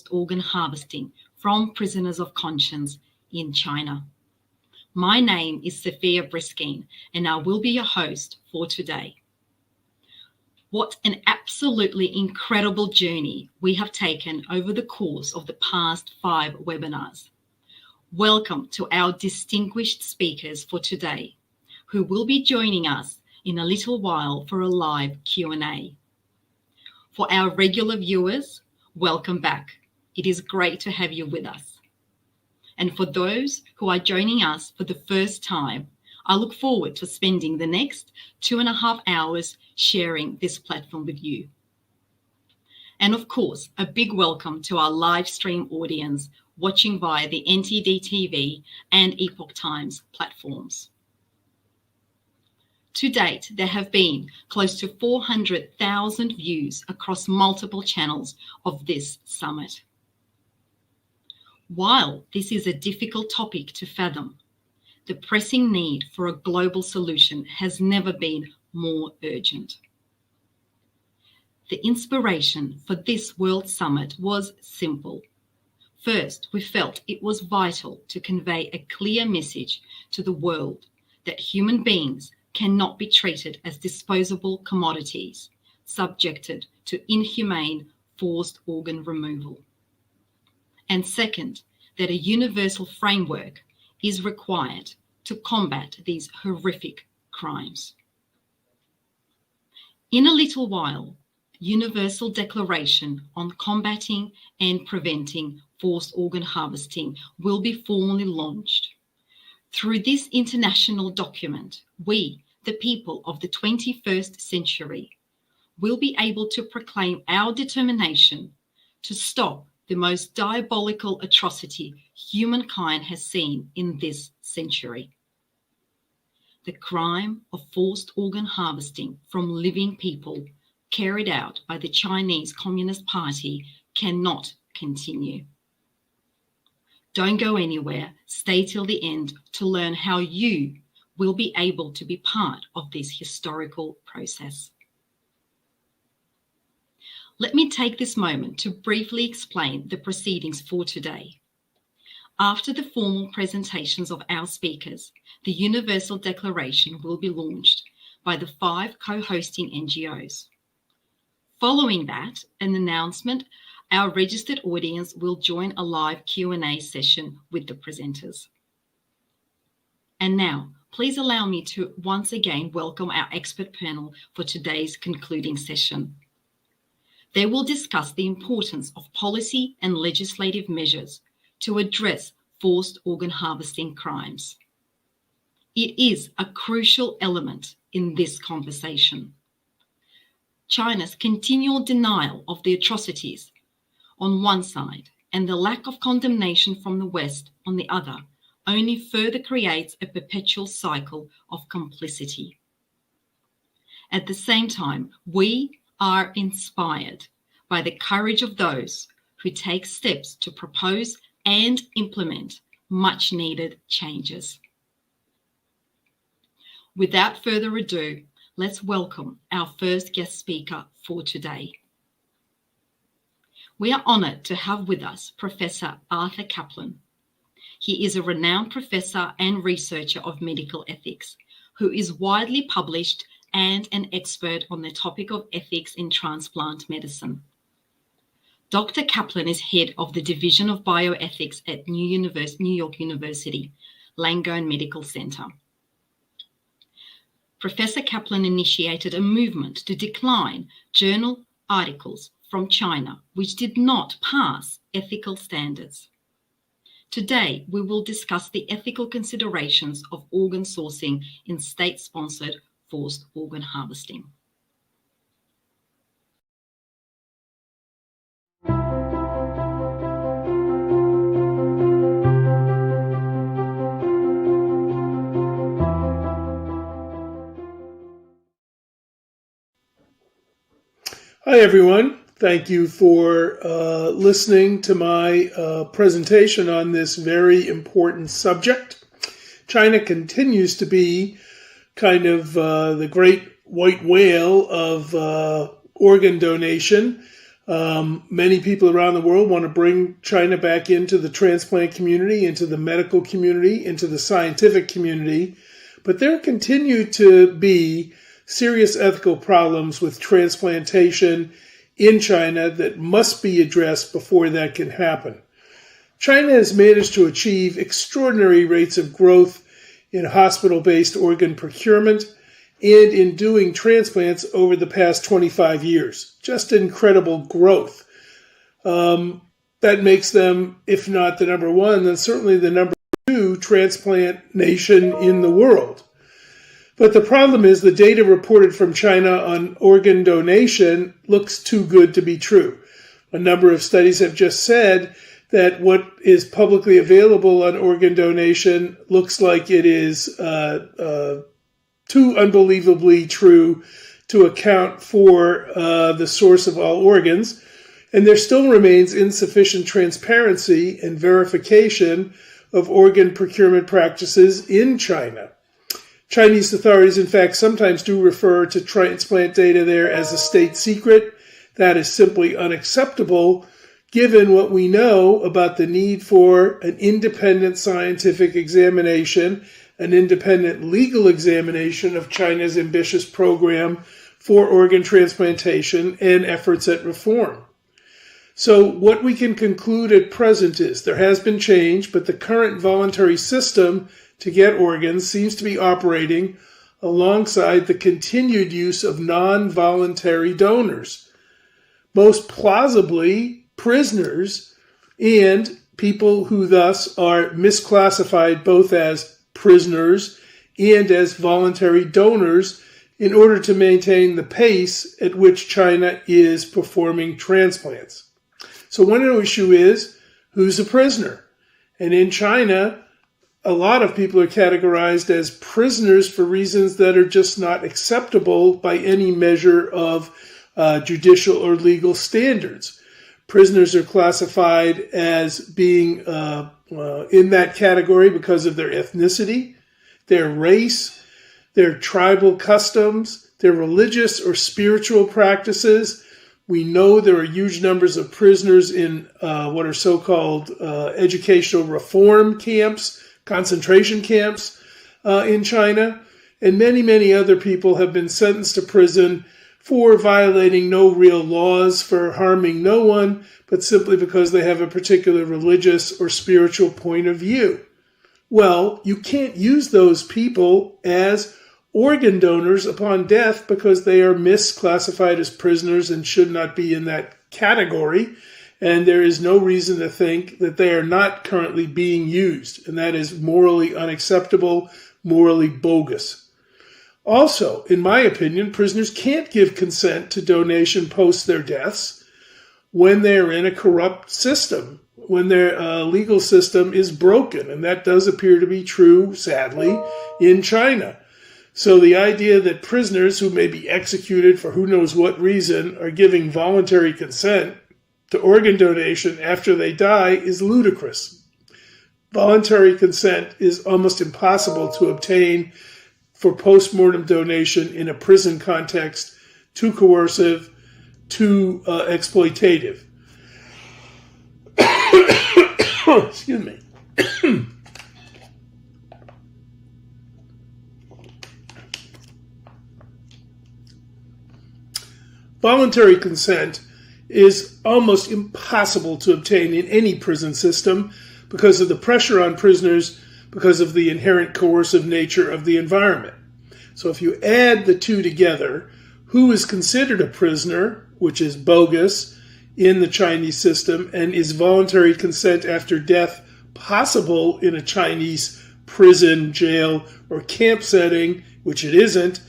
organ harvesting from prisoners of conscience in China. My name is Sophia Briskine, and I will be your host for today. What an absolutely incredible journey we have taken over the course of the past 5 webinars. Welcome to our distinguished speakers for today, who will be joining us in a little while for a live Q&A. For our regular viewers, welcome back. It is great to have you with us. And for those who are joining us for the first time, I look forward to spending the next 2.5 hours sharing this platform with you. And of course, a big welcome to our live stream audience watching via the NTD TV and Epoch Times platforms. To date, there have been close to 400,000 views across multiple channels of this summit. While this is a difficult topic to fathom, the pressing need for a global solution has never been more urgent. The inspiration for this World Summit was simple. First, we felt it was vital to convey a clear message to the world that human beings cannot be treated as disposable commodities, subjected to inhumane forced organ removal. And second, that a universal framework is required to combat these horrific crimes. In a little while, Universal Declaration on Combating and Preventing Forced Organ Harvesting will be formally launched. Through this international document, we, the people of the 21st century, will be able to proclaim our determination to stop the most diabolical atrocity humankind has seen in this century. The crime of forced organ harvesting from living people carried out by the Chinese Communist Party cannot continue. Don't go anywhere. Stay till the end to learn how you will be able to be part of this historical process. Let me take this moment to briefly explain the proceedings for today. After the formal presentations of our speakers, the Universal Declaration will be launched by the 5 co-hosting NGOs. Following that, an announcement, our registered audience will join a live Q&A session with the presenters. And now, please allow me to once again welcome our expert panel for today's concluding session. They will discuss the importance of policy and legislative measures to address forced organ harvesting crimes. It is a crucial element in this conversation. China's continual denial of the atrocities on one side and the lack of condemnation from the West on the other only further creates a perpetual cycle of complicity. At the same time, we are inspired by the courage of those who take steps to propose and implement much needed changes. Without further ado, let's welcome our first guest speaker for today. We are honored to have with us Professor Arthur Caplan. He is a renowned professor and researcher of medical ethics, who is widely published and an expert on the topic of ethics in transplant medicine. Dr. Caplan is head of the Division of Bioethics at New York University, Langone Medical Center. Professor Caplan initiated a movement to decline journal articles from China which did not pass ethical standards. Today, we will discuss the ethical considerations of organ sourcing in state-sponsored forced organ harvesting. Hi, everyone. Thank you for listening to my presentation on this very important subject. China continues to be kind of the great white whale of organ donation. Many people around the world want to bring China back into the transplant community, into the medical community, into the scientific community. But there continue to be serious ethical problems with transplantation in China that must be addressed before that can happen. China has managed to achieve extraordinary rates of growth in hospital-based organ procurement and in doing transplants over the past 25 years. Just incredible growth. That makes them, if not the number one, then certainly the number two transplant nation in the world. But the problem is the data reported from China on organ donation looks too good to be true. A number of studies have just said that what is publicly available on organ donation looks like it is too unbelievably true to account for the source of all organs. And there still remains insufficient transparency and verification of organ procurement practices in China. Chinese authorities, in fact, sometimes do refer to transplant data there as a state secret. That is simply unacceptable, given what we know about the need for an independent scientific examination, an independent legal examination of China's ambitious program for organ transplantation and efforts at reform. So what we can conclude at present is there has been change, but the current voluntary system to get organs seems to be operating alongside the continued use of non-voluntary donors, most plausibly prisoners and people who thus are misclassified both as prisoners and as voluntary donors in order to maintain the pace at which China is performing transplants. So one issue is, who's a prisoner? And in China, a lot of people are categorized as prisoners for reasons that are just not acceptable by any measure of judicial or legal standards. Prisoners are classified as being in that category because of their ethnicity, their race, their tribal customs, their religious or spiritual practices. We know there are huge numbers of prisoners in what are so-called educational reform camps, concentration camps in China, and many, many other people have been sentenced to prison for violating no real laws, for harming no one, but simply because they have a particular religious or spiritual point of view. Well, you can't use those people as organ donors upon death because they are misclassified as prisoners and should not be in that category. And there is no reason to think that they are not currently being used. And that is morally unacceptable, morally bogus. Also, in my opinion, prisoners can't give consent to donation post their deaths when they're in a corrupt system, when their legal system is broken. And that does appear to be true, sadly, in China. So the idea that prisoners who may be executed for who knows what reason are giving voluntary consent to organ donation after they die is ludicrous. Voluntary consent is almost impossible to obtain for post-mortem donation in a prison context, too coercive, too exploitative. Excuse me. Voluntary consent is almost impossible to obtain in any prison system because of the pressure on prisoners, because of the inherent coercive nature of the environment. So if you add the two together, who is considered a prisoner, which is bogus in the Chinese system, and is voluntary consent after death possible in a Chinese prison, jail, or camp setting, which it isn't.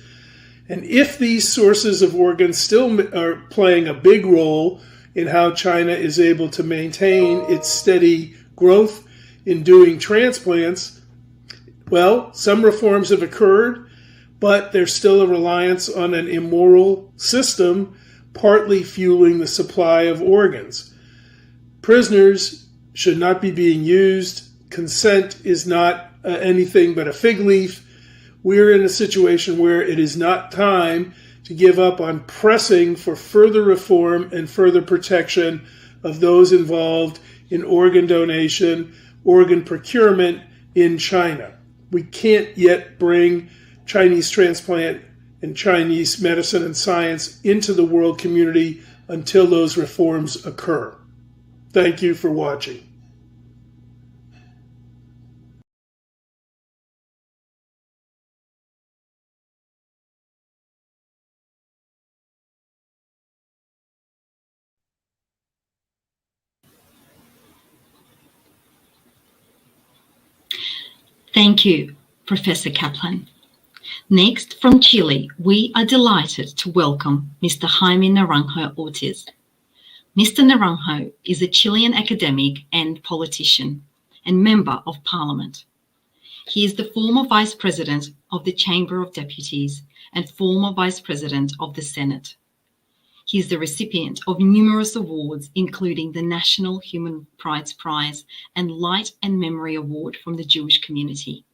And if these sources of organs still are playing a big role in how China is able to maintain its steady growth in doing transplants, well, some reforms have occurred, but there's still a reliance on an immoral system, partly fueling the supply of organs. Prisoners should not be being used. Consent is not anything but a fig leaf. We're in a situation where it is not time to give up on pressing for further reform and further protection of those involved in organ donation, organ procurement in China. We can't yet bring Chinese transplant and Chinese medicine and science into the world community until those reforms occur. Thank you for watching. Thank you, Professor Kaplan. Next, from Chile, we are delighted to welcome Mr. Jaime Naranjo Ortiz. Mr. Naranjo is a Chilean academic and politician and member of Parliament. He is the former Vice President of the Chamber of Deputies and former Vice President of the Senate. He is the recipient of numerous awards, including the National Human Rights Prize and Light and Memory Award from the Jewish community.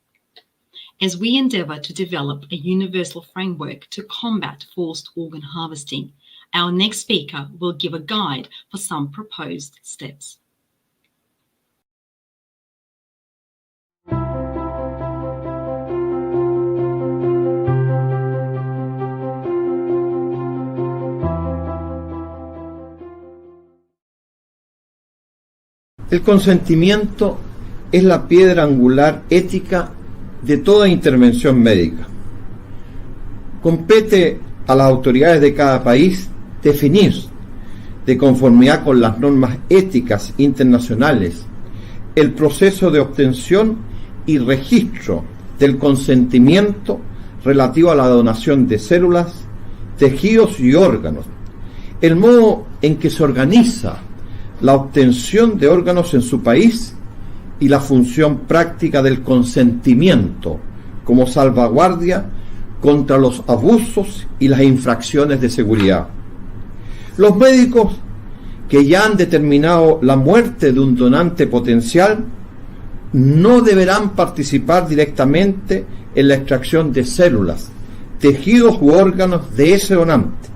As we endeavour to develop a universal framework to combat forced organ harvesting, our next speaker will give a guide for some proposed steps. El consentimiento es la piedra angular ética de toda intervención médica. Compete a las autoridades de cada país definir, de conformidad con las normas éticas internacionales, el proceso de obtención y registro del consentimiento relativo a la donación de células, tejidos y órganos, el modo en que se organiza la obtención de órganos en su país y la función práctica del consentimiento como salvaguardia contra los abusos y las infracciones de seguridad. Los médicos que ya han determinado la muerte de un donante potencial no deberán participar directamente en la extracción de células, tejidos u órganos de ese donante,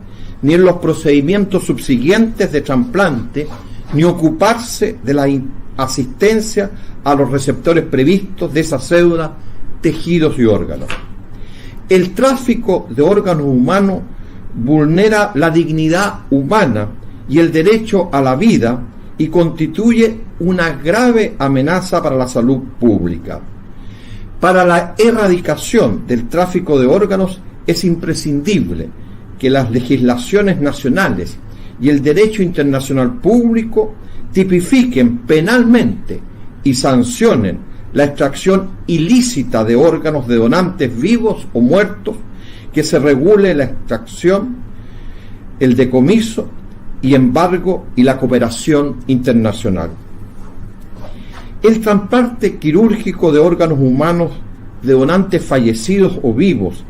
ni en los procedimientos subsiguientes de trasplante, ni ocuparse de la asistencia a los receptores previstos de esa célula, tejidos y órganos. El tráfico de órganos humanos vulnera la dignidad humana y el derecho a la vida y constituye una grave amenaza para la salud pública. Para la erradicación del tráfico de órganos es imprescindible que las legislaciones nacionales y el derecho internacional público tipifiquen penalmente y sancionen la extracción ilícita de órganos de donantes vivos o muertos, que se regule la extracción, el decomiso y embargo y la cooperación internacional. El trasplante quirúrgico de órganos humanos de donantes fallecidos o vivos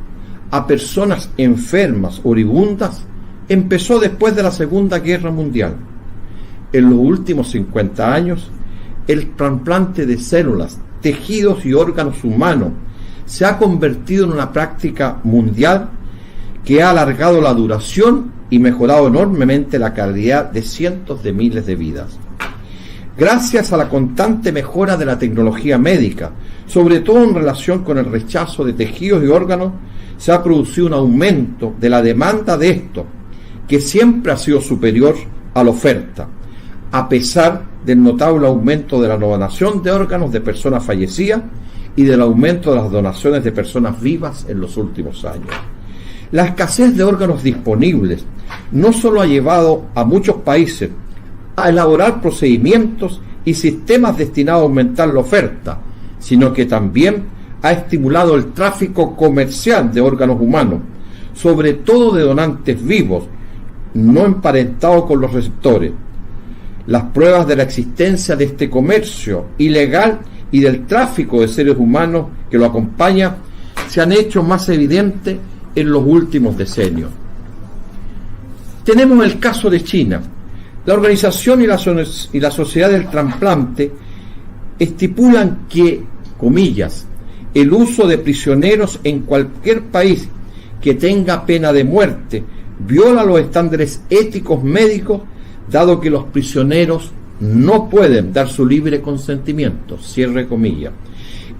a personas enfermas o moribundas empezó después de la Segunda Guerra Mundial. En los últimos 50 años, el trasplante de células, tejidos y órganos humanos se ha convertido en una práctica mundial que ha alargado la duración y mejorado enormemente la calidad de cientos de miles de vidas. Gracias a la constante mejora de la tecnología médica, sobre todo en relación con el rechazo de tejidos y órganos, se ha producido un aumento de la demanda de estos, que siempre ha sido superior a la oferta, a pesar del notable aumento de la donación de órganos de personas fallecidas y del aumento de las donaciones de personas vivas en los últimos años. La escasez de órganos disponibles no solo ha llevado a muchos países a elaborar procedimientos y sistemas destinados a aumentar la oferta, sino que también ha estimulado el tráfico comercial de órganos humanos, sobre todo de donantes vivos, no emparentados con los receptores. Las pruebas de la existencia de este comercio ilegal y del tráfico de seres humanos que lo acompaña se han hecho más evidentes en los últimos decenios. Tenemos el caso de China. La organización y la sociedad del trasplante estipulan que, comillas, el uso de prisioneros en cualquier país que tenga pena de muerte viola los estándares éticos médicos, dado que los prisioneros no pueden dar su libre consentimiento, cierre comillas.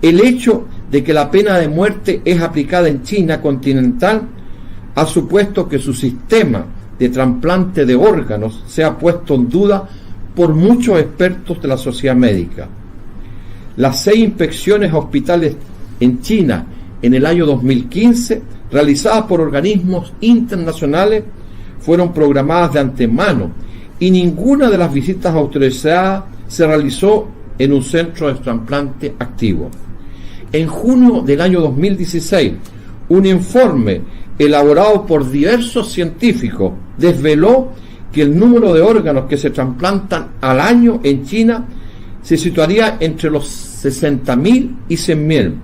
El hecho de que la pena de muerte es aplicada en China continental ha supuesto que su sistema de trasplante de órganos sea puesto en duda por muchos expertos de la sociedad médica. Las 6 inspecciones a hospitales en China en el año 2015, realizadas por organismos internacionales, fueron programadas de antemano y ninguna de las visitas autorizadas se realizó en un centro de trasplante activo. En junio del año 2016, un informe elaborado por diversos científicos desveló que el número de órganos que se trasplantan al año en China se situaría entre los 60.000 y 100.000,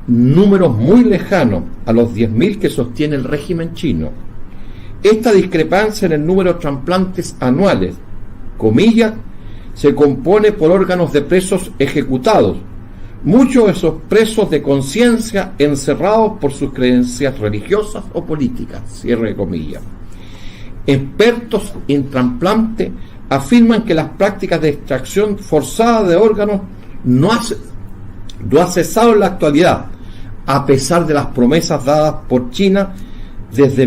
números muy lejanos a los 10.000 que sostiene el régimen chino. Esta discrepancia en el número de trasplantes anuales, comillas, se compone por órganos de presos ejecutados, muchos de esos presos de conciencia encerrados por sus creencias religiosas o políticas, cierre comillas. Expertos en trasplante afirman que las prácticas de extracción forzada de órganos no ha cesado en la actualidad, a pesar de las promesas dadas por China desde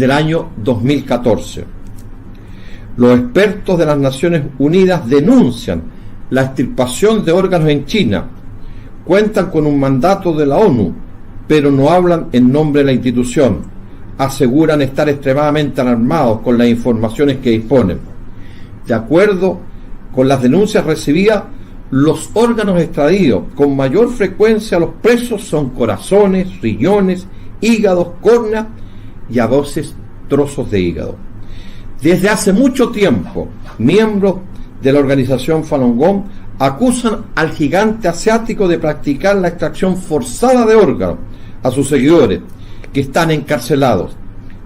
el año 2014. Los expertos de las Naciones Unidas denuncian la extirpación de órganos en China, cuentan con un mandato de la ONU, pero no hablan en nombre de la institución. Aseguran estar extremadamente alarmados con las informaciones que disponen. De acuerdo con las denuncias recibidas, los órganos extraídos con mayor frecuencia a los presos son corazones, riñones, hígados, córneas y a veces trozos de hígado. Desde hace mucho tiempo, miembros de la organización Falun Gong acusan al gigante asiático de practicar la extracción forzada de órganos a sus seguidores, que están encarcelados.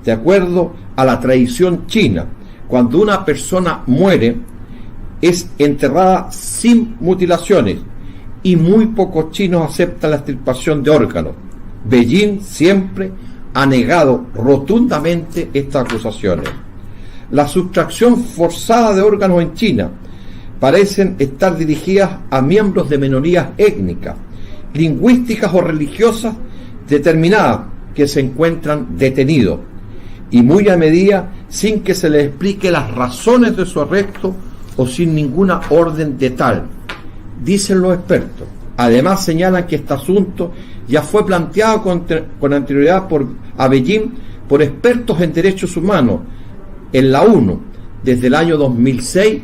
De acuerdo a la tradición china, cuando una persona muere, es enterrada sin mutilaciones y muy pocos chinos aceptan la extirpación de órganos. Beijing siempre ha negado rotundamente estas acusaciones. La sustracción forzada de órganos en China parecen estar dirigidas a miembros de minorías étnicas, lingüísticas o religiosas determinadas que se encuentran detenidos, y muy a medida sin que se les explique las razones de su arresto o sin ninguna orden de tal, dicen los expertos. Además señalan que este asunto ya fue planteado con anterioridad a Beijing por expertos en derechos humanos en la ONU desde el año 2006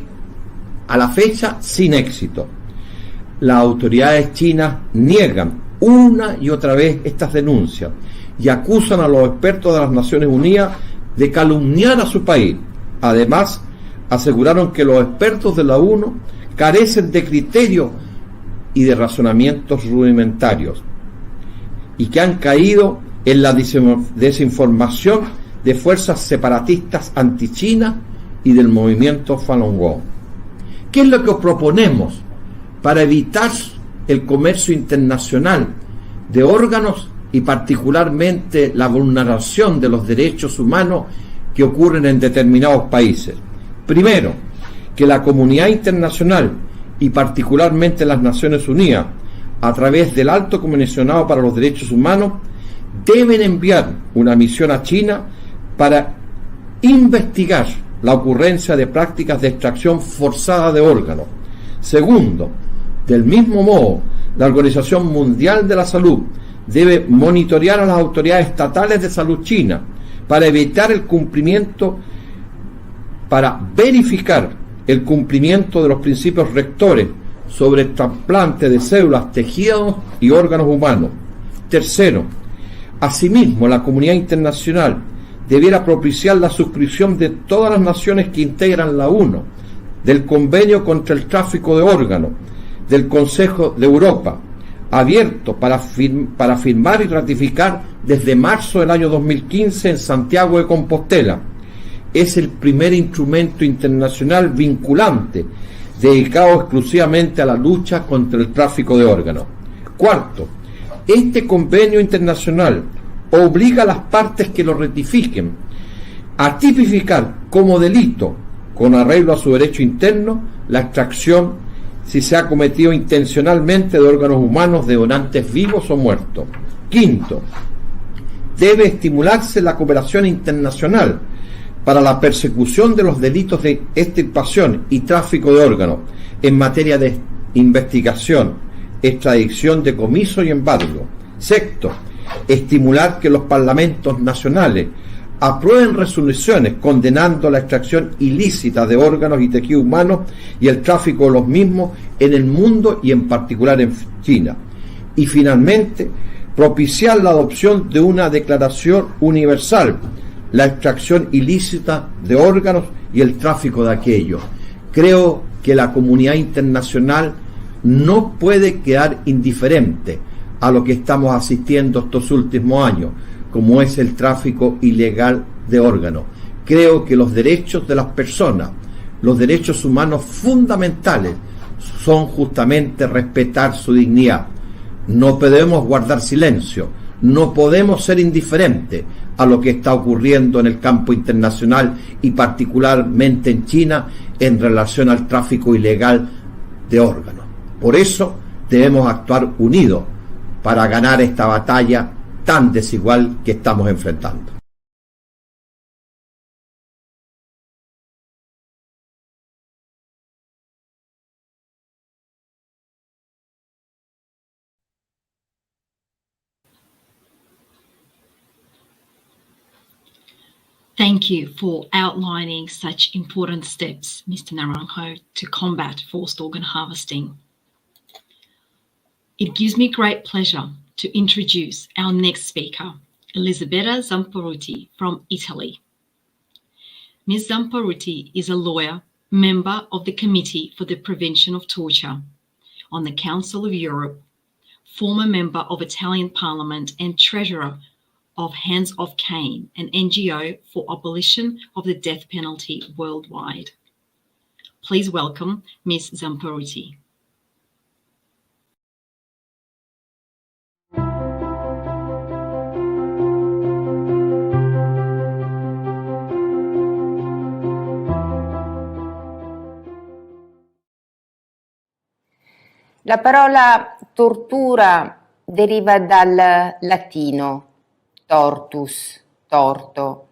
a la fecha, sin éxito. Las autoridades chinas niegan una y otra vez estas denuncias y acusan a los expertos de las Naciones Unidas de calumniar a su país. Además, aseguraron que los expertos de la ONU carecen de criterio y de razonamientos rudimentarios y que han caído en la desinformación de fuerzas separatistas anti-China y del movimiento Falun Gong. ¿Qué es lo que proponemos para evitar el comercio internacional de órganos y particularmente la vulneración de los derechos humanos que ocurren en determinados países? Primero, que la comunidad internacional y particularmente las Naciones Unidas, a través del Alto Comisionado para los Derechos Humanos, deben enviar una misión a China para investigar la ocurrencia de prácticas de extracción forzada de órganos. Segundo, del mismo modo, la Organización Mundial de la Salud debe monitorear a las autoridades estatales de salud china para evitar el cumplimiento, para verificar el cumplimiento de los principios rectores sobre el trasplante de células, tejidos y órganos humanos. Tercero, asimismo, la comunidad internacional debiera propiciar la suscripción de todas las naciones que integran la ONU, del Convenio contra el Tráfico de Órganos, del Consejo de Europa, abierto para firmar y ratificar desde marzo del año 2015 en Santiago de Compostela. Es el primer instrumento internacional vinculante dedicado exclusivamente a la lucha contra el tráfico de órganos. Cuarto, este convenio internacional obliga a las partes que lo ratifiquen a tipificar como delito, con arreglo a su derecho interno, la extracción si se ha cometido intencionalmente de órganos humanos de donantes vivos o muertos. Quinto, debe estimularse la cooperación internacional para la persecución de los delitos de extirpación y tráfico de órganos en materia de investigación, extradición, decomiso y embargo. Sexto, estimular que los parlamentos nacionales aprueben resoluciones condenando la extracción ilícita de órganos y tejidos humanos y el tráfico de los mismos en el mundo y en particular en China. Y finalmente, propiciar la adopción de una declaración universal, la extracción ilícita de órganos y el tráfico de aquellos. Creo que la comunidad internacional no puede quedar indiferente a lo que estamos asistiendo estos últimos años, como es el tráfico ilegal de órganos. Creo que los derechos de las personas, los derechos humanos fundamentales, son justamente respetar su dignidad. No podemos guardar silencio, no podemos ser indiferentes a lo que está ocurriendo en el campo internacional y particularmente en China en relación al tráfico ilegal de órganos. Por eso debemos actuar unidos para ganar esta batalla tan desigual que estamos enfrentando. Thank you for outlining such important steps, Mr. Naranjo, to combat forced organ harvesting. It gives me great pleasure to introduce our next speaker, Elisabetta Zamparuti from Italy. Ms. Zamparuti is a lawyer, member of the Committee for the Prevention of Torture on the Council of Europe, former member of Italian Parliament and treasurer of Hands Off Cain, an NGO for abolition of the death penalty worldwide. Please welcome Ms. Zamparuti. La parola tortura deriva dal latino tortus, torto,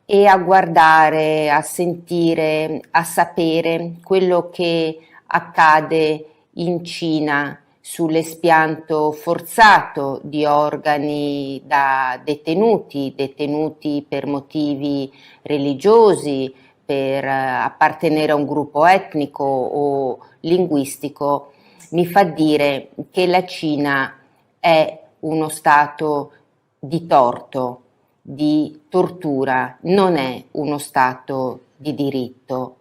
e a guardare, a sentire, a sapere quello che accade in Cina sull'espianto forzato di organi da detenuti per motivi religiosi, per appartenere a un gruppo etnico o linguistico, mi fa dire che la Cina è uno stato di torto, di tortura, non è uno stato di diritto.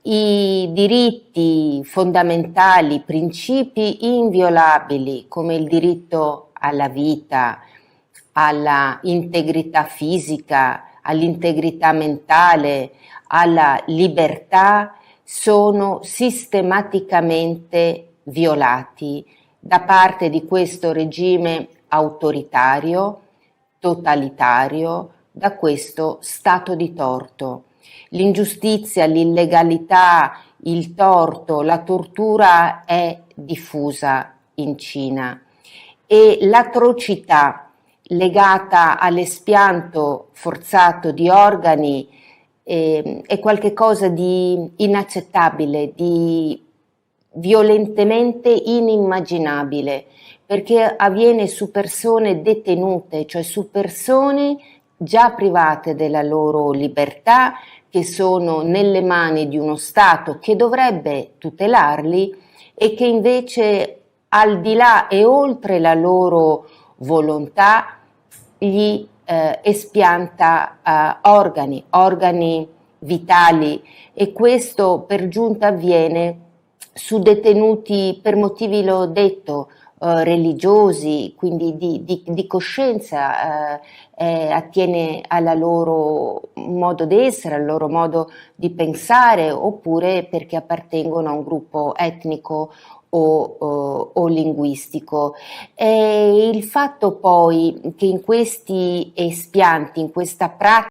I diritti fondamentali, principi inviolabili come il diritto alla vita, alla integrità fisica, all'integrità mentale, alla libertà, sono sistematicamente violati da parte di questo regime autoritario, totalitario, da questo stato di torto. L'ingiustizia, l'illegalità, il torto, la tortura è diffusa in Cina e l'atrocità legata all'espianto forzato di organi è qualcosa di inaccettabile, di violentemente inimmaginabile, perché avviene su persone detenute, cioè su persone già private della loro libertà, che sono nelle mani di uno Stato che dovrebbe tutelarli e che invece al di là e oltre la loro volontà gli espianta organi vitali, e questo per giunta avviene su detenuti per motivi, l'ho detto, religiosi, quindi di coscienza, attiene alla loro modo d'essere, al loro modo di pensare, oppure perché appartengono a un gruppo etnico o linguistico. E il fatto poi che in questi espianti, in questa pratica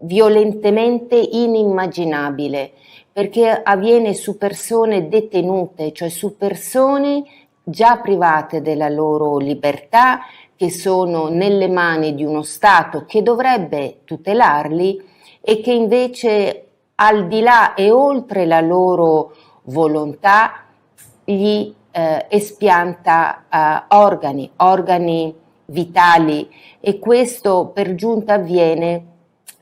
violentemente inimmaginabile, perché avviene su persone detenute, cioè su persone già private della loro libertà, che sono nelle mani di uno Stato che dovrebbe tutelarli e che invece al di là e oltre la loro volontà gli espianta organi vitali, e questo per giunta avviene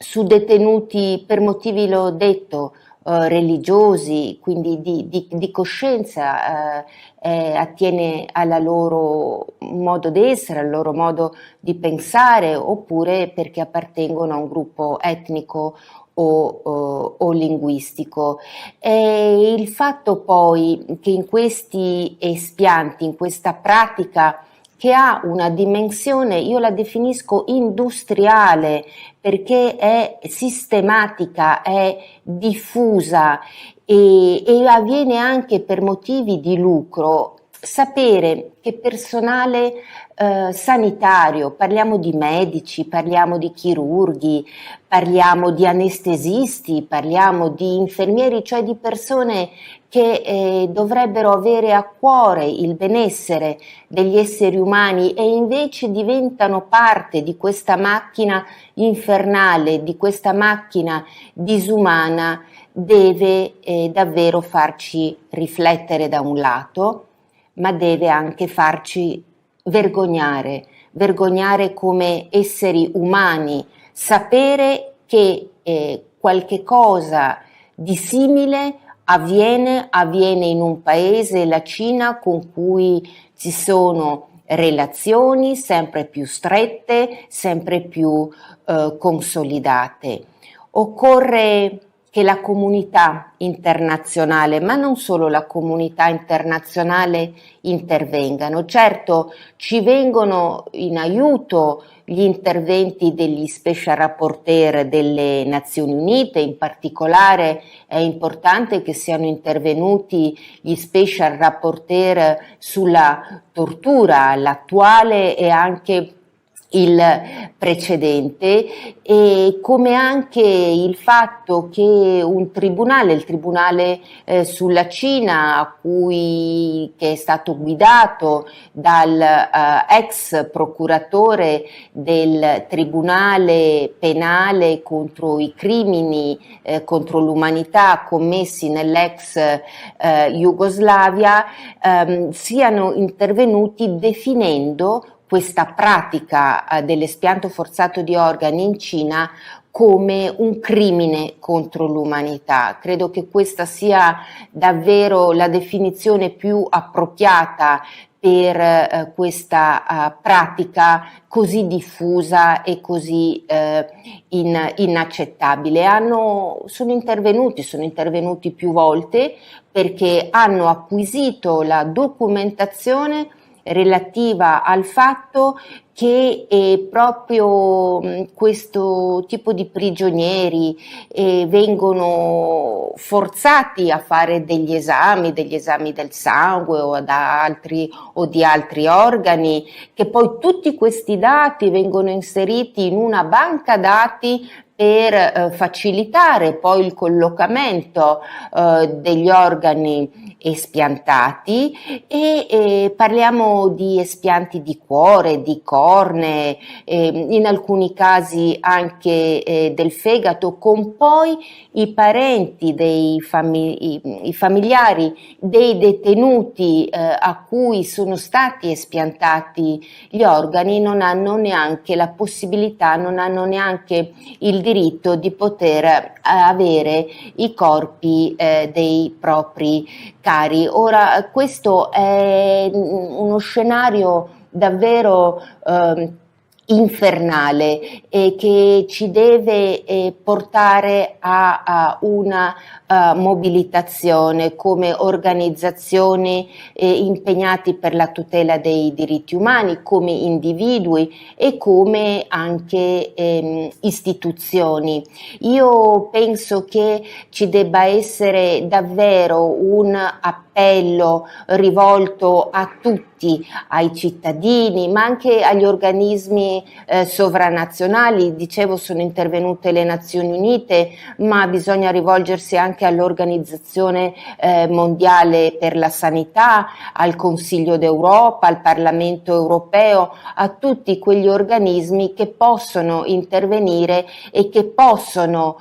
su detenuti per motivi, l'ho detto, religiosi, quindi di coscienza, attiene alla loro modo d'essere, al loro modo di pensare, oppure perché appartengono a un gruppo etnico o linguistico. E il fatto poi che in questi espianti, in questa pratica che ha una dimensione, io la definisco industriale, perché è sistematica, è diffusa e avviene anche per motivi di lucro. Sapere che personale sanitario, parliamo di medici, parliamo di chirurghi, parliamo di anestesisti, parliamo di infermieri, cioè di persone che dovrebbero avere a cuore il benessere degli esseri umani e invece diventano parte di questa macchina infernale, di questa macchina disumana, deve davvero farci riflettere da un lato, ma deve anche farci vergognare come esseri umani, sapere che qualche cosa di simile avviene in un paese, la Cina, con cui ci sono relazioni sempre più strette, sempre più consolidate. Occorre che la comunità internazionale, ma non solo la comunità internazionale, intervengano. Certo, ci vengono in aiuto gli interventi degli special rapporteur delle Nazioni Unite, in particolare è importante che siano intervenuti gli special rapporteur sulla tortura, l'attuale e anche il precedente, e come anche il fatto che un tribunale, il tribunale sulla Cina, che è stato guidato dal ex procuratore del tribunale penale contro i crimini contro l'umanità commessi nell'ex Jugoslavia, siano intervenuti definendo questa pratica dell'espianto forzato di organi in Cina come un crimine contro l'umanità. Credo che questa sia davvero la definizione più appropriata per questa pratica così diffusa e così inaccettabile. Sono intervenuti più volte perché hanno acquisito la documentazione relativa al fatto che proprio questo tipo di prigionieri vengono forzati a fare degli esami del sangue o di altri organi, che poi tutti questi dati vengono inseriti in una banca dati per facilitare poi il collocamento degli organi espiantati, e parliamo di espianti di cuore, di cornee, in alcuni casi anche del fegato, con poi i parenti i familiari dei detenuti a cui sono stati espiantati gli organi non hanno neanche la possibilità, non hanno neanche il diritto di poter avere i corpi dei propri cari. Ora, questo è uno scenario davvero infernale che ci deve portare a una mobilitazione come organizzazioni impegnati per la tutela dei diritti umani, come individui e come anche istituzioni. Io penso che ci debba essere davvero un appello rivolto a tutti, ai cittadini, ma anche agli organismi sovranazionali. Dicevo, sono intervenute le Nazioni Unite, ma bisogna rivolgersi anche all'Organizzazione Mondiale per la Sanità, al Consiglio d'Europa, al Parlamento Europeo, a tutti quegli organismi che possono intervenire e che possono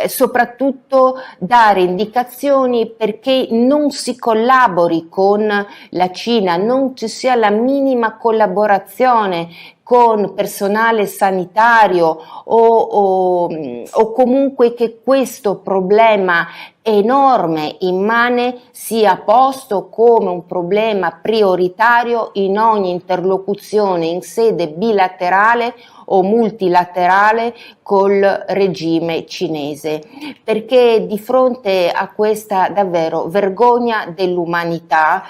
soprattutto dare indicazioni perché non si collabori con la Cina, non ci sia la minima collaborazione con personale sanitario o comunque che questo problema enorme, immane, sia posto come un problema prioritario in ogni interlocuzione in sede bilaterale o multilaterale col regime cinese, perché di fronte a questa davvero vergogna dell'umanità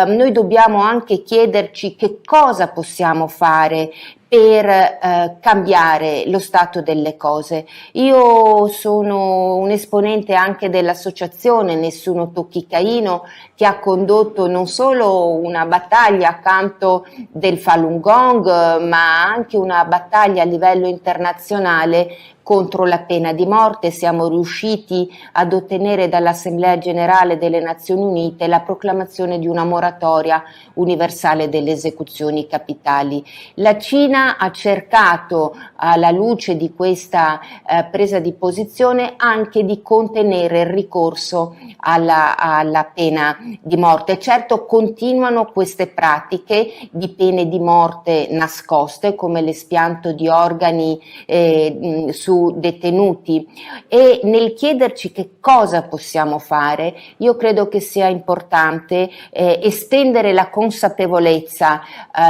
noi dobbiamo anche chiederci che cosa possiamo fare per cambiare lo stato delle cose. Io sono un esponente anche dell'associazione Nessuno Tocchi Caino, che ha condotto non solo una battaglia accanto del Falun Gong, ma anche una battaglia a livello internazionale contro la pena di morte. Siamo riusciti ad ottenere dall'Assemblea Generale delle Nazioni Unite la proclamazione di una moratoria universale delle esecuzioni capitali. La Cina ha cercato, alla luce di questa presa di posizione, anche di contenere il ricorso alla pena di morte. Certo, continuano queste pratiche di pene di morte nascoste, come l'espianto di organi su detenuti, e nel chiederci che cosa possiamo fare, io credo che sia importante estendere la consapevolezza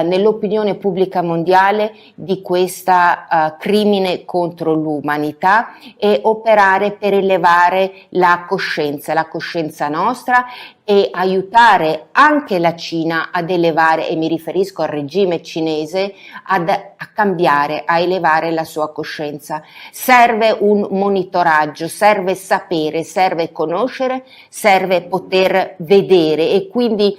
nell'opinione pubblica mondiale di questa crimine contro l'umanità e operare per elevare la coscienza nostra e aiutare anche la Cina ad elevare, e mi riferisco al regime cinese, a cambiare, a elevare la sua coscienza. Serve un monitoraggio, serve sapere, serve conoscere, serve poter vedere e quindi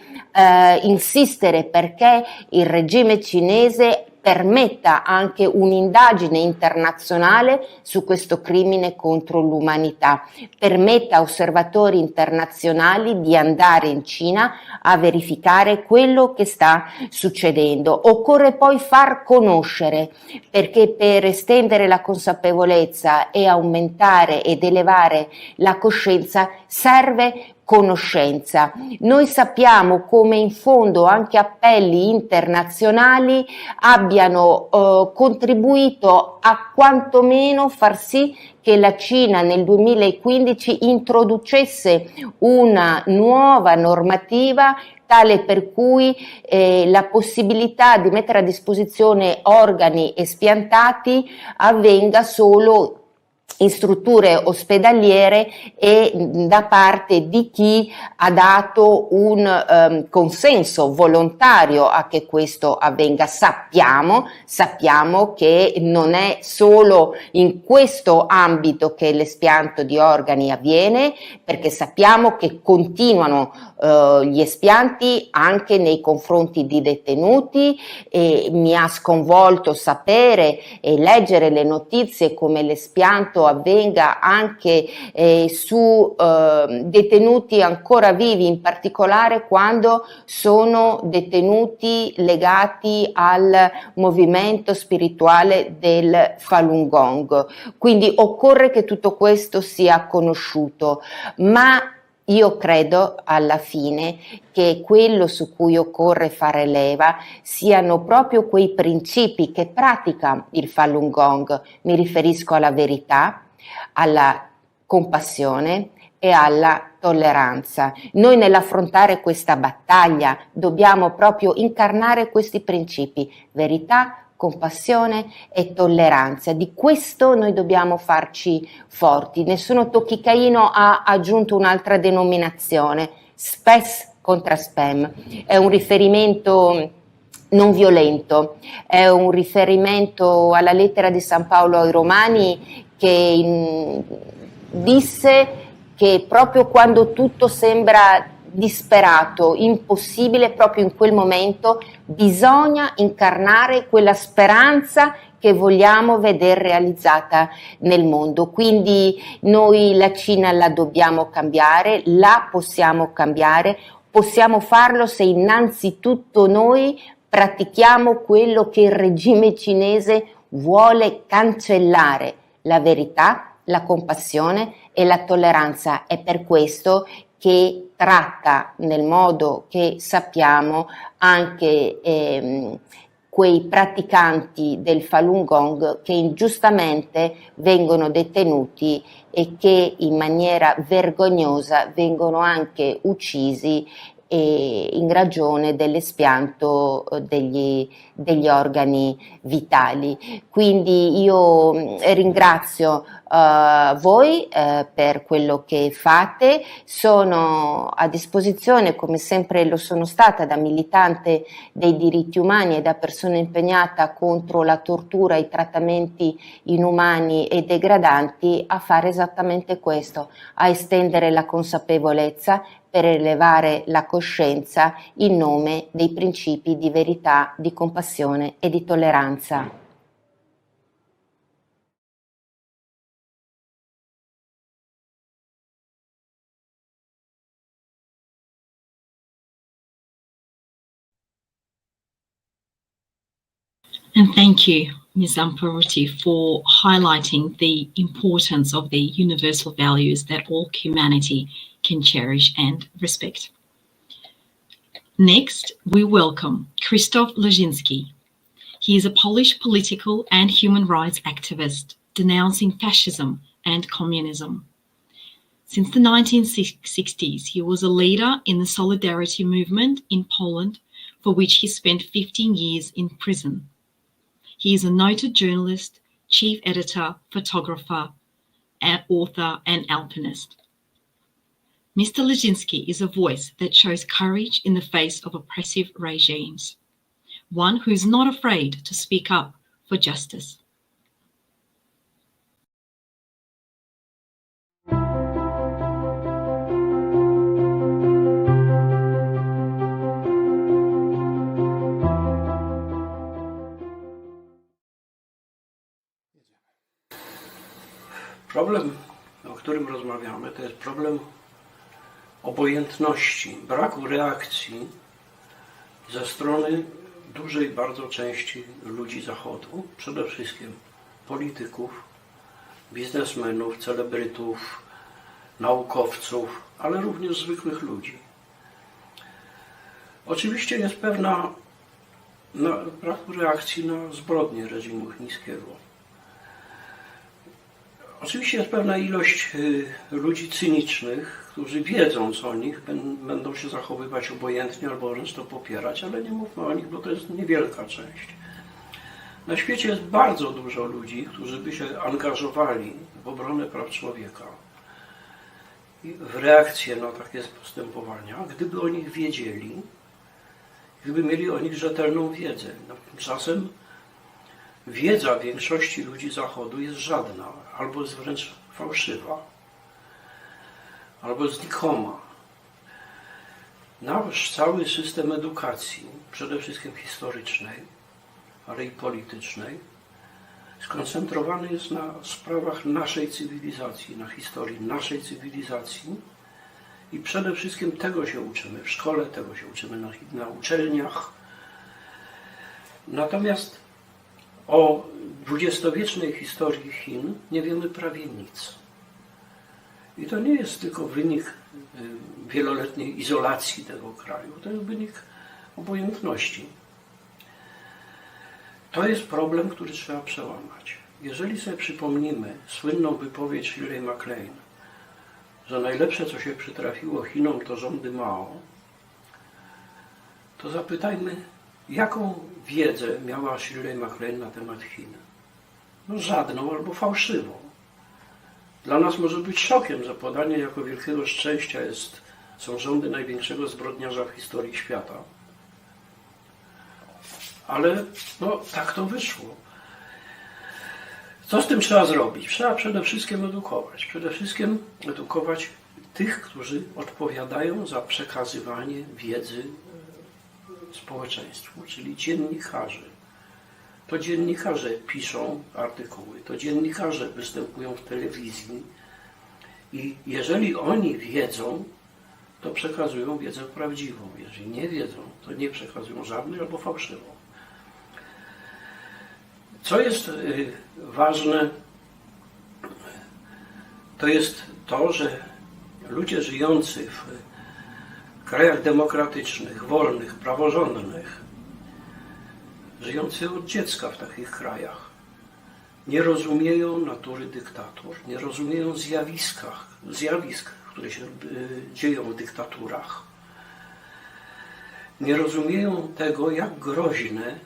insistere perché il regime cinese permetta anche un'indagine internazionale su questo crimine contro l'umanità, permetta a osservatori internazionali di andare in Cina a verificare quello che sta succedendo. Occorre poi far conoscere, perché per estendere la consapevolezza e aumentare ed elevare la coscienza serve conoscenza. Noi sappiamo come in fondo anche appelli internazionali abbiano contribuito a quantomeno far sì che la Cina nel 2015 introducesse una nuova normativa tale per cui la possibilità di mettere a disposizione organi espiantati avvenga solo in strutture ospedaliere e da parte di chi ha dato un consenso volontario a che questo avvenga. Sappiamo che non è solo in questo ambito che l'espianto di organi avviene, perché sappiamo che continuano gli espianti anche nei confronti di detenuti, e mi ha sconvolto sapere e leggere le notizie come l'espianto avvenga anche su detenuti ancora vivi, in particolare quando sono detenuti legati al movimento spirituale del Falun Gong. Quindi occorre che tutto questo sia conosciuto, ma io credo alla fine che quello su cui occorre fare leva siano proprio quei principi che pratica il Falun Gong. Mi riferisco alla verità, alla compassione e alla tolleranza. Noi nell'affrontare questa battaglia dobbiamo proprio incarnare questi principi: verità, compassione e tolleranza. Di questo noi dobbiamo farci forti. Nessuno tocchicaino ha aggiunto un'altra denominazione, spes contra spem. È un riferimento non violento, è un riferimento alla lettera di San Paolo ai Romani che disse che proprio quando tutto sembra disperato, impossibile, proprio in quel momento bisogna incarnare quella speranza che vogliamo vedere realizzata nel mondo. Quindi noi la Cina la dobbiamo cambiare, la possiamo cambiare, possiamo farlo se innanzitutto noi pratichiamo quello che il regime cinese vuole cancellare: la verità, la compassione e la tolleranza. È per questo che tratta nel modo che sappiamo anche quei praticanti del Falun Gong che ingiustamente vengono detenuti e che in maniera vergognosa vengono anche uccisi in ragione dell'espianto degli organi vitali. Quindi io ringrazio voi per quello che fate, sono a disposizione, come sempre lo sono stata, da militante dei diritti umani e da persona impegnata contro la tortura, i trattamenti inumani e degradanti, a fare esattamente questo, a estendere la consapevolezza per elevare la coscienza in nome dei principi di verità, di compassione e di tolleranza. And thank you, Ms. Amparuti, for highlighting the importance of the universal values that all humanity can cherish and respect. Next, we welcome Krzysztof Leżinski. He is a Polish political and human rights activist denouncing fascism and communism. Since the 1960s, he was a leader in the Solidarity movement in Poland, for which he spent 15 years in prison. He is a noted journalist, chief editor, photographer, author, and alpinist. Mr. Leżinski is a voice that shows courage in the face of oppressive regimes, one who is not afraid to speak up for justice. Problem, o którym rozmawiamy, to jest problem obojętności, braku reakcji ze strony dużej bardzo części ludzi Zachodu, przede wszystkim polityków, biznesmenów, celebrytów, naukowców, ale również zwykłych ludzi. Oczywiście jest pewna braku reakcji na zbrodnie reżimu chińskiego. Oczywiście jest pewna ilość ludzi cynicznych, którzy wiedząc o nich będą się zachowywać obojętnie albo wręcz to popierać, ale nie mówmy o nich, bo to jest niewielka część. Na świecie jest bardzo dużo ludzi, którzy by się angażowali w obronę praw człowieka i w reakcję na takie postępowania, gdyby o nich wiedzieli, gdyby mieli o nich rzetelną wiedzę. Czasem wiedza większości ludzi Zachodu jest żadna, albo jest wręcz fałszywa, albo znikoma. Nasz cały system edukacji, przede wszystkim historycznej, ale i politycznej, skoncentrowany jest na sprawach naszej cywilizacji, na historii naszej cywilizacji i przede wszystkim tego się uczymy w szkole, tego się uczymy na uczelniach. Natomiast o dwudziestowiecznej historii Chin nie wiemy prawie nic. I to nie jest tylko wynik wieloletniej izolacji tego kraju, to jest wynik obojętności. To jest problem, który trzeba przełamać. Jeżeli sobie przypomnimy słynną wypowiedź Shirley MacLaine, że najlepsze, co się przytrafiło Chinom, to rządy Mao, to zapytajmy, jaką wiedzę miała Shirley MacLaine na temat Chin? No żadną albo fałszywą. Dla nas może być szokiem, że podanie jako wielkiego szczęścia są rządy największego zbrodniarza w historii świata. Ale no, tak to wyszło. Co z tym trzeba zrobić? Trzeba przede wszystkim edukować. Przede wszystkim edukować tych, którzy odpowiadają za przekazywanie wiedzy społeczeństwu, czyli dziennikarzy. To dziennikarze piszą artykuły, to dziennikarze występują w telewizji i jeżeli oni wiedzą, to przekazują wiedzę prawdziwą. Jeżeli nie wiedzą, to nie przekazują żadnej albo fałszywą. Co jest ważne, to jest to, że ludzie żyjący w krajach demokratycznych, wolnych, praworządnych, żyjący od dziecka w takich krajach, nie rozumieją natury dyktatur, nie rozumieją zjawisk, które się dzieją w dyktaturach. Nie rozumieją tego, jak groźne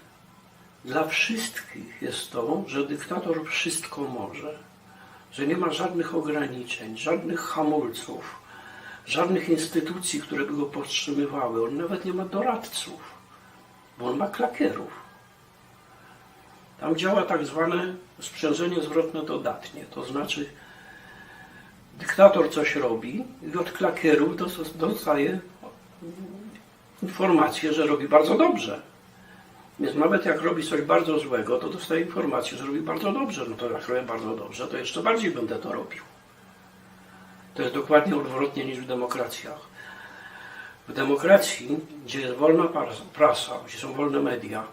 dla wszystkich jest to, że dyktator wszystko może, że nie ma żadnych ograniczeń, żadnych hamulców, żadnych instytucji, które by go powstrzymywały. On nawet nie ma doradców, bo on ma klakierów. Tam działa tak zwane sprzężenie zwrotne dodatnie, to znaczy dyktator coś robi i od klakierów dostaje informację, że robi bardzo dobrze. Więc nawet jak robi coś bardzo złego, to dostaje informację, że robi bardzo dobrze. No to jak robię bardzo dobrze, to jeszcze bardziej będę to robił. To jest dokładnie odwrotnie niż w demokracjach. W demokracji, gdzie jest wolna prasa, gdzie są wolne media,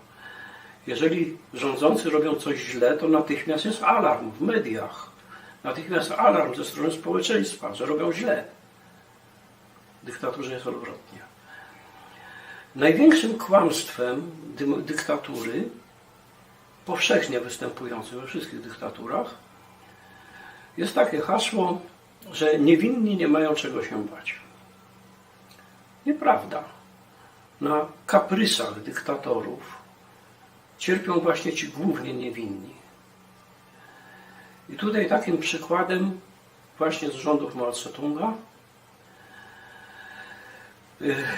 jeżeli rządzący robią coś źle, to natychmiast jest alarm w mediach. Natychmiast alarm ze strony społeczeństwa, że robią źle. W dyktaturze jest odwrotnie. Największym kłamstwem dyktatury, powszechnie występującym we wszystkich dyktaturach, jest takie hasło, że niewinni nie mają czego się bać. Nieprawda. Na kaprysach dyktatorów cierpią właśnie ci głównie niewinni. I tutaj takim przykładem właśnie z rządów Mao Tse-tunga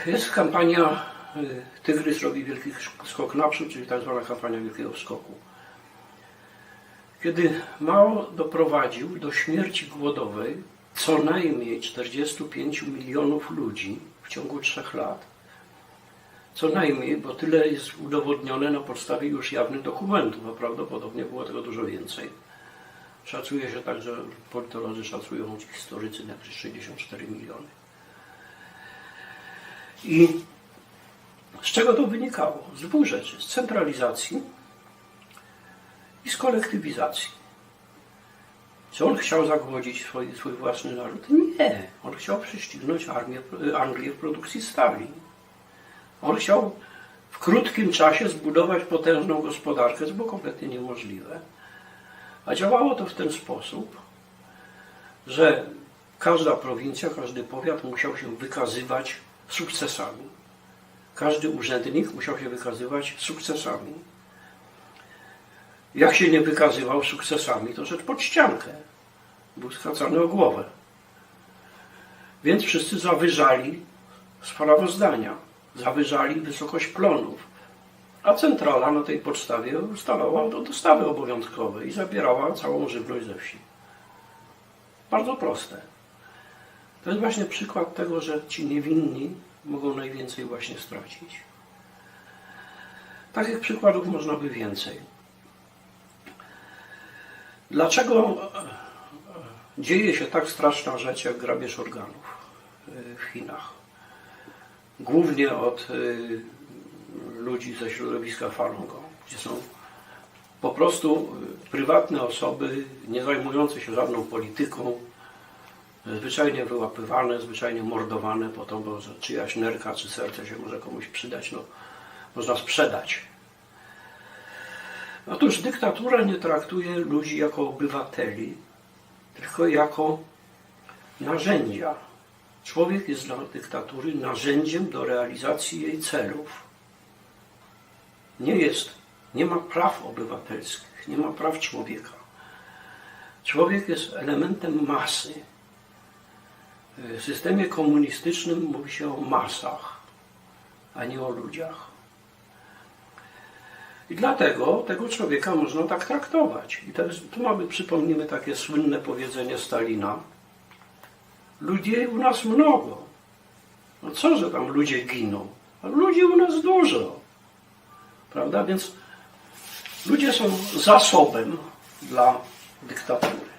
jest kampania Tygrys robi wielki skok naprzód, czyli tak zwana kampania wielkiego skoku. Kiedy Mao doprowadził do śmierci głodowej co najmniej 45 milionów ludzi w ciągu 3 lat, co najmniej, bo tyle jest udowodnione na podstawie już jawnych dokumentów, a prawdopodobnie było tego dużo więcej. Szacuje się tak, że politolodzy szacują, historycy, na 64 miliony. I z czego to wynikało? Z 2 rzeczy. Z centralizacji i z kolektywizacji. Czy on chciał zagłodzić swój własny naród? Nie. On chciał prześcignąć Anglię w produkcji stali. On chciał w krótkim czasie zbudować potężną gospodarkę, co było kompletnie niemożliwe. A działało to w ten sposób, że każda prowincja, każdy powiat musiał się wykazywać sukcesami. Każdy urzędnik musiał się wykazywać sukcesami. Jak się nie wykazywał sukcesami, to szedł pod ściankę. Był skracany o głowę. Więc wszyscy zawyżali sprawozdania, zawyżali wysokość plonów, a centrala na tej podstawie ustalała dostawy obowiązkowe i zabierała całą żywność ze wsi. Bardzo proste. To jest właśnie przykład tego, że ci niewinni mogą najwięcej właśnie stracić. Takich przykładów można by więcej. Dlaczego dzieje się tak straszna rzecz jak grabież organów w Chinach? Głównie od ludzi ze środowiska Falun Gong, gdzie są po prostu prywatne osoby nie zajmujące się żadną polityką, zwyczajnie wyłapywane, zwyczajnie mordowane po to, bo że czyjaś nerka czy serce się może komuś przydać, no, można sprzedać. Otóż dyktatura nie traktuje ludzi jako obywateli, tylko jako narzędzia. Człowiek jest dla dyktatury narzędziem do realizacji jej celów. nie ma praw obywatelskich, nie ma praw człowieka. Człowiek jest elementem masy. W systemie komunistycznym mówi się o masach, a nie o ludziach. I dlatego tego człowieka można tak traktować. I tu mamy, przypomnijmy takie słynne powiedzenie Stalina. Ludzi u nas mnogo. No co, że tam ludzie giną? A ludzi u nas dużo. Prawda? Więc ludzie są zasobem dla dyktatury.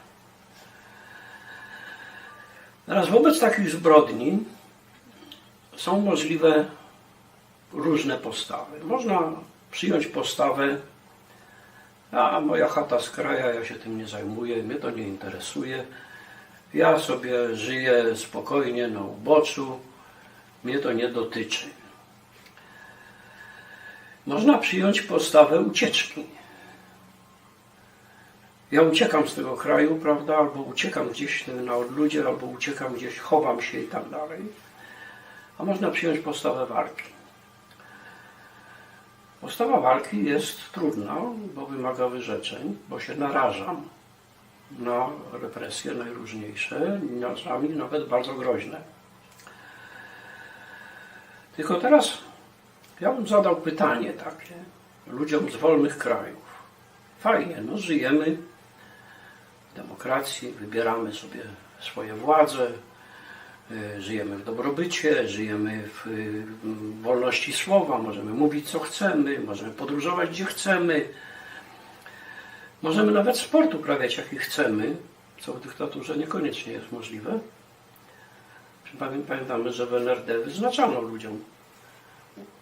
Teraz wobec takich zbrodni są możliwe różne postawy. Można przyjąć postawę: a moja chata z kraja, ja się tym nie zajmuję, mnie to nie interesuje, ja sobie żyję spokojnie na uboczu, mnie to nie dotyczy. Można przyjąć postawę ucieczki. Ja uciekam z tego kraju, prawda, albo uciekam gdzieś na odludzie, albo uciekam gdzieś, chowam się i tak dalej. A można przyjąć postawę walki. Postawa walki jest trudna, bo wymaga wyrzeczeń, bo się narażam na represje najróżniejsze, czasami nawet bardzo groźne. Tylko teraz ja bym zadał pytanie takie ludziom z wolnych krajów. Fajnie, no żyjemy w demokracji, wybieramy sobie swoje władze, żyjemy w dobrobycie, żyjemy w wolności słowa, możemy mówić co chcemy, możemy podróżować gdzie chcemy, możemy nawet sport uprawiać jaki chcemy, co w dyktaturze niekoniecznie jest możliwe. Pamiętamy, że w NRD wyznaczano ludziom,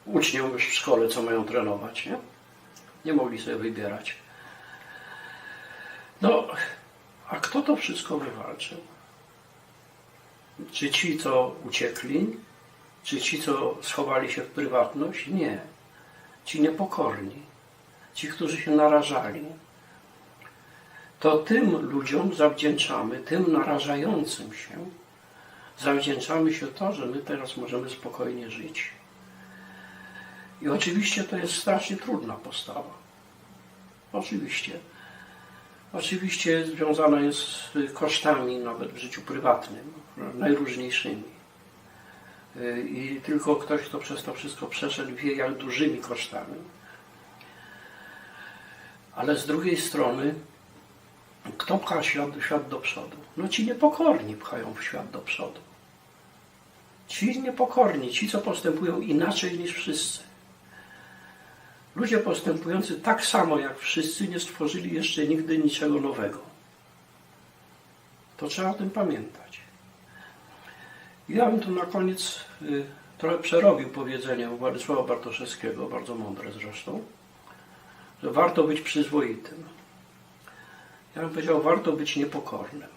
uczniom już w szkole, co mają trenować, nie? Nie mogli sobie wybierać. No, a kto to wszystko wywalczył? Czy ci, co uciekli? Czy ci, co schowali się w prywatność? Nie. Ci niepokorni. Ci, którzy się narażali. To tym ludziom zawdzięczamy, tym narażającym się, zawdzięczamy się to, że my teraz możemy spokojnie żyć. I oczywiście to jest strasznie trudna postawa. Oczywiście. Oczywiście związana jest z kosztami nawet w życiu prywatnym, najróżniejszymi. I tylko ktoś, kto przez to wszystko przeszedł, wie, jak dużymi kosztami. Ale z drugiej strony, kto pcha świat do przodu? No ci niepokorni pchają świat do przodu. Ci niepokorni, ci, co postępują inaczej niż wszyscy. Ludzie postępujący tak samo jak wszyscy nie stworzyli jeszcze nigdy niczego nowego. To trzeba o tym pamiętać. Ja bym tu na koniec trochę przerobił powiedzenie Władysława Bartoszewskiego, bardzo mądre zresztą, że warto być przyzwoitym. Ja bym powiedział, warto być niepokornym.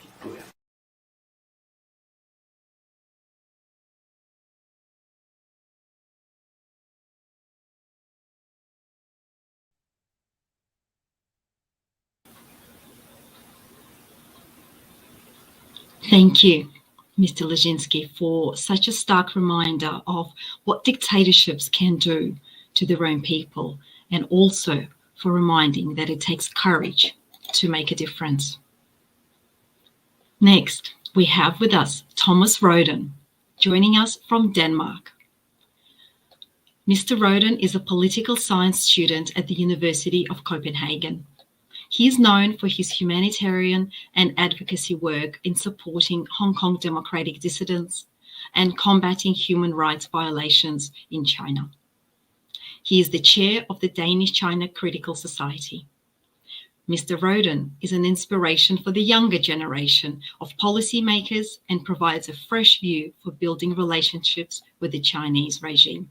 Dziękuję. Thank you, Mr. Leżinski, for such a stark reminder of what dictatorships can do to their own people, and also for reminding that it takes courage to make a difference. Next, we have with us Thomas Roden, joining us from Denmark. Mr. Roden is a political science student at the University of Copenhagen. He is known for his humanitarian and advocacy work in supporting Hong Kong democratic dissidents and combating human rights violations in China. He is the chair of the Danish China Critical Society. Mr. Roden is an inspiration for the younger generation of policymakers and provides a fresh view for building relationships with the Chinese regime.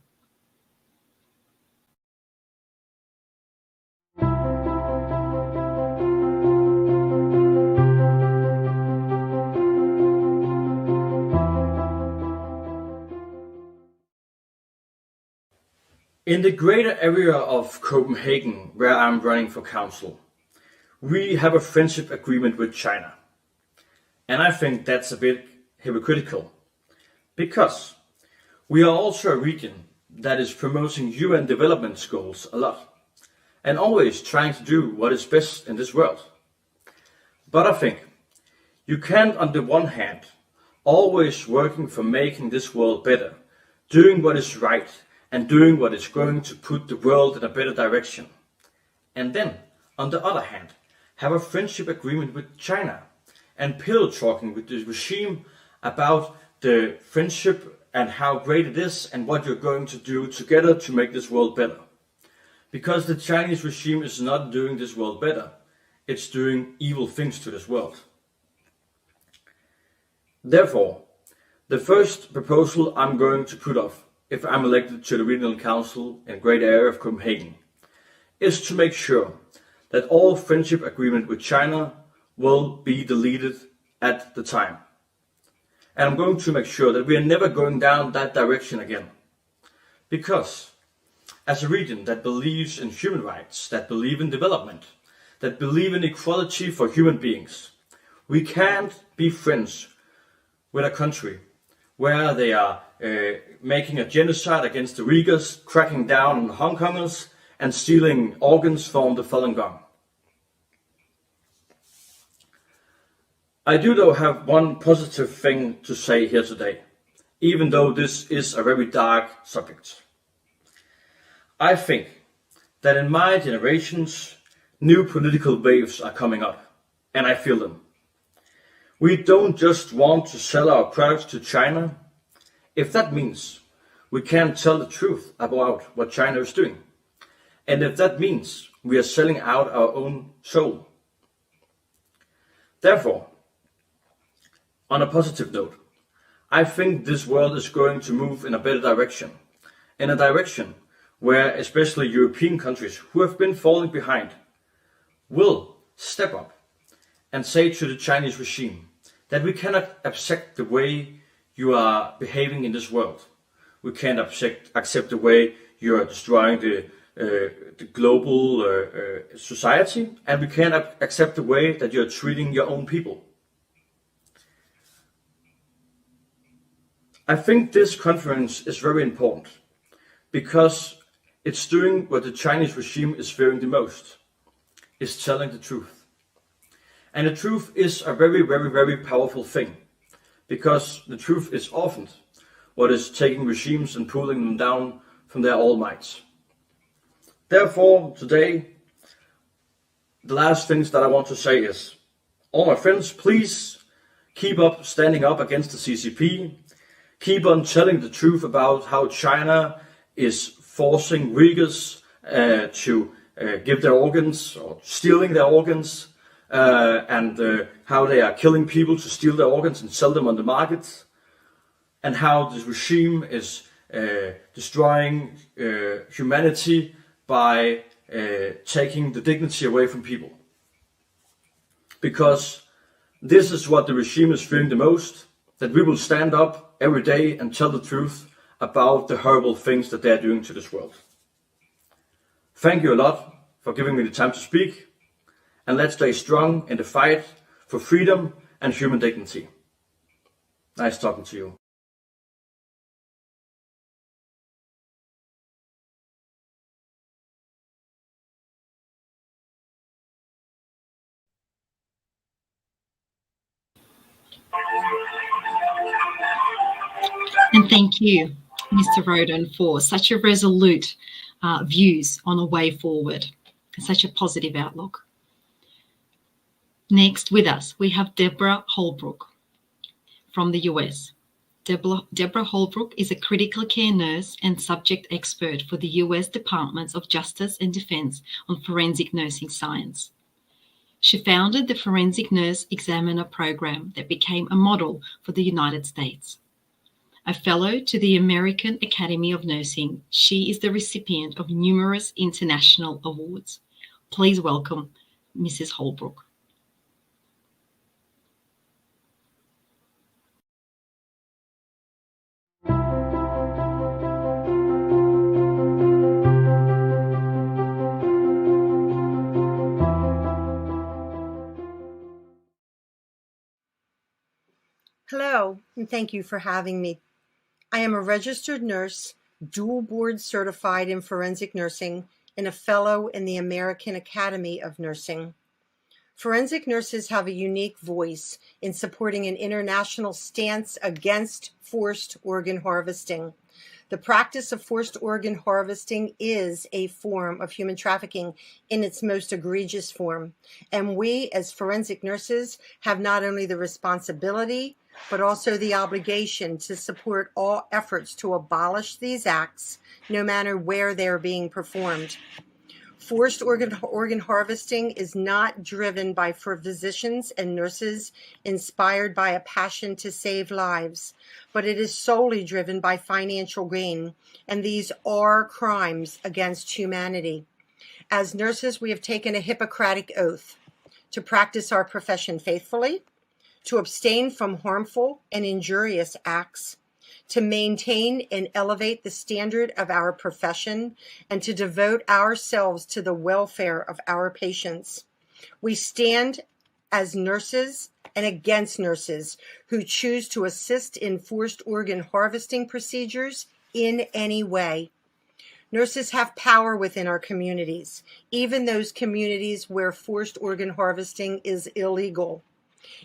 In the greater area of Copenhagen, where I'm running for council, we have a friendship agreement with China. And I think that's a bit hypocritical, because we are also a region that is promoting UN development goals a lot and always trying to do what is best in this world. But I think you can't, on the one hand, always working for making this world better, doing what is right and doing what is going to put the world in a better direction, and then, on the other hand, have a friendship agreement with China and pillow talking with the regime about the friendship and how great it is and what you're going to do together to make this world better. Because the Chinese regime is not doing this world better, it's doing evil things to this world. Therefore, the first proposal I'm going to put off, if I'm elected to the Regional Council in Great Area of Copenhagen, is to make sure that all friendship agreement with China will be deleted at the time. And I'm going to make sure that we are never going down that direction again. Because as a region that believes in human rights, that believe in development, that believe in equality for human beings, we can't be friends with a country where they are making a genocide against the Uyghurs, cracking down on Hong Kongers, and stealing organs from the Falun Gong. I do though have one positive thing to say here today, even though this is a very dark subject. I think that in my generations, new political waves are coming up, and I feel them. We don't just want to sell our products to China, if that means we can't tell the truth about what China is doing, and if that means we are selling out our own soul. Therefore, on a positive note, I think this world is going to move in a better direction, in a direction where especially European countries who have been falling behind will step up and say to the Chinese regime that we cannot accept the way you are behaving in this world. We can't accept the way you are destroying the global society, and we can't accept the way that you're treating your own people. I think this conference is very important because it's doing what the Chinese regime is fearing the most, is telling the truth. And the truth is a very, very, very powerful thing, because the truth is often what is taking regimes and pulling them down from their all might. Therefore, today, the last things that I want to say is, all my friends, please keep up standing up against the CCP. Keep on telling the truth about how China is forcing Uyghurs to give their organs or stealing their organs, and how they are killing people to steal their organs and sell them on the market, and how this regime is destroying humanity by taking the dignity away from people. Because this is what the regime is fearing the most, that we will stand up every day and tell the truth about the horrible things that they are doing to this world. Thank you a lot for giving me the time to speak, and let's stay strong in the fight for freedom and human dignity. Nice talking to you. And thank you, Mr. Roden, for such a resolute views on a way forward and such a positive outlook. Next with us, we have Deborah Holbrook from the US. Deborah Holbrook is a critical care nurse and subject expert for the US Departments of Justice and Defense on forensic nursing science. She founded the Forensic Nurse Examiner program that became a model for the United States. A fellow to the American Academy of Nursing, she is the recipient of numerous international awards. Please welcome Mrs. Holbrook. Hello, and thank you for having me. I am a registered nurse dual board certified in forensic nursing, and a fellow in the American Academy of Nursing. Forensic nurses have a unique voice in supporting an international stance against forced organ harvesting. The practice of forced organ harvesting is a form of human trafficking in its most egregious form. And we, as forensic nurses, have not only the responsibility, but also the obligation to support all efforts to abolish these acts, no matter where they are being performed. Forced organ harvesting is not driven by physicians and nurses inspired by a passion to save lives, but it is solely driven by financial gain, and these are crimes against humanity. As nurses, we have taken a Hippocratic oath to practice our profession faithfully, to abstain from harmful and injurious acts, to maintain and elevate the standard of our profession, and to devote ourselves to the welfare of our patients. We stand as nurses and against nurses who choose to assist in forced organ harvesting procedures in any way. Nurses have power within our communities, even those communities where forced organ harvesting is illegal.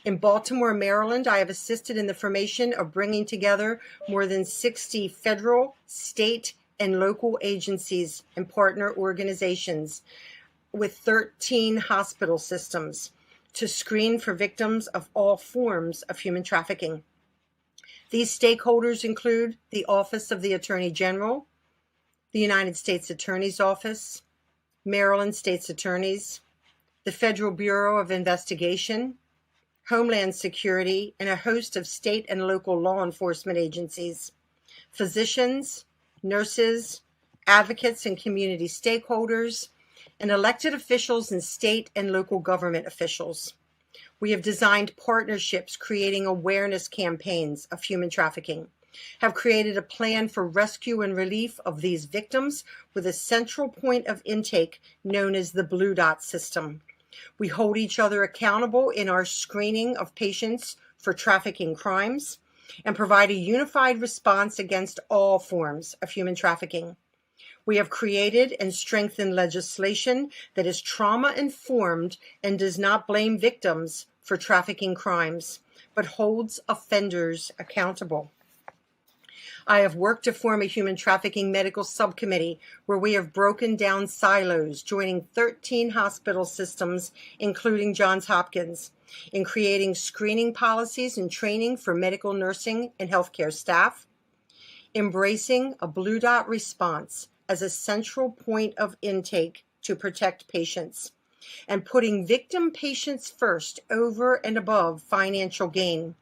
In Baltimore, Maryland, I have assisted in the formation of bringing together more than 60 federal, state, and local agencies and partner organizations with 13 hospital systems to screen for victims of all forms of human trafficking. These stakeholders include the Office of the Attorney General, the United States Attorney's Office, Maryland State's Attorneys, the Federal Bureau of Investigation, Homeland Security, and a host of state and local law enforcement agencies, physicians, nurses, advocates and community stakeholders, and elected officials and state and local government officials. We have designed partnerships creating awareness campaigns of human trafficking, have created a plan for rescue and relief of these victims with a central point of intake known as the Blue Dot system. We hold each other accountable in our screening of patients for trafficking crimes and provide a unified response against all forms of human trafficking. We have created and strengthened legislation that is trauma-informed and does not blame victims for trafficking crimes, but holds offenders accountable. I have worked to form a human trafficking medical subcommittee where we have broken down silos, joining 13 hospital systems, including Johns Hopkins, in creating screening policies and training for medical nursing and healthcare staff, embracing a Blue Dot response as a central point of intake to protect patients, and putting victim patients first over and above financial gain.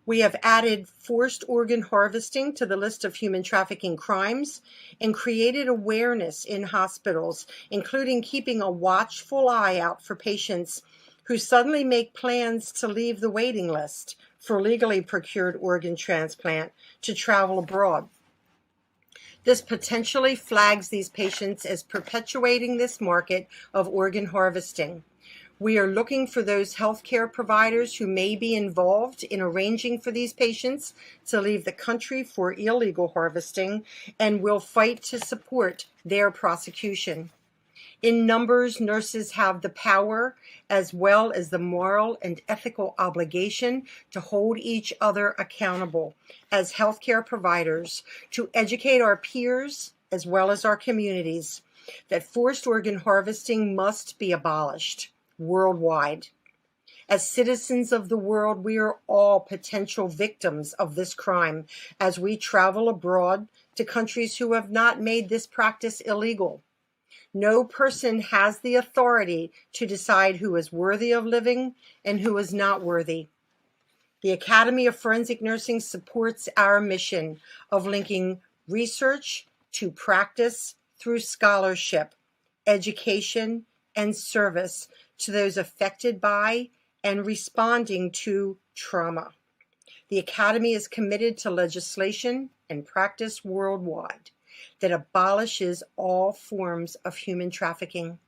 We have added forced organ harvesting to the list of human trafficking crimes and created awareness in hospitals, including keeping a watchful eye out for patients who suddenly make plans to leave the waiting list for legally procured organ transplant to travel abroad. This potentially flags these patients as perpetuating this market of organ harvesting. We are looking for those healthcare providers who may be involved in arranging for these patients to leave the country for illegal harvesting, and will fight to support their prosecution. In numbers, nurses have the power as well as the moral and ethical obligation to hold each other accountable as healthcare providers, to educate our peers as well as our communities that forced organ harvesting must be abolished worldwide. As citizens of the world, we are all potential victims of this crime as we travel abroad to countries who have not made this practice illegal. No person has the authority to decide who is worthy of living and who is not worthy. The Academy of Forensic Nursing supports our mission of linking research to practice through scholarship, education, and service to those affected by and responding to trauma. The Academy is committed to legislation and practice worldwide that abolishes all forms of human trafficking,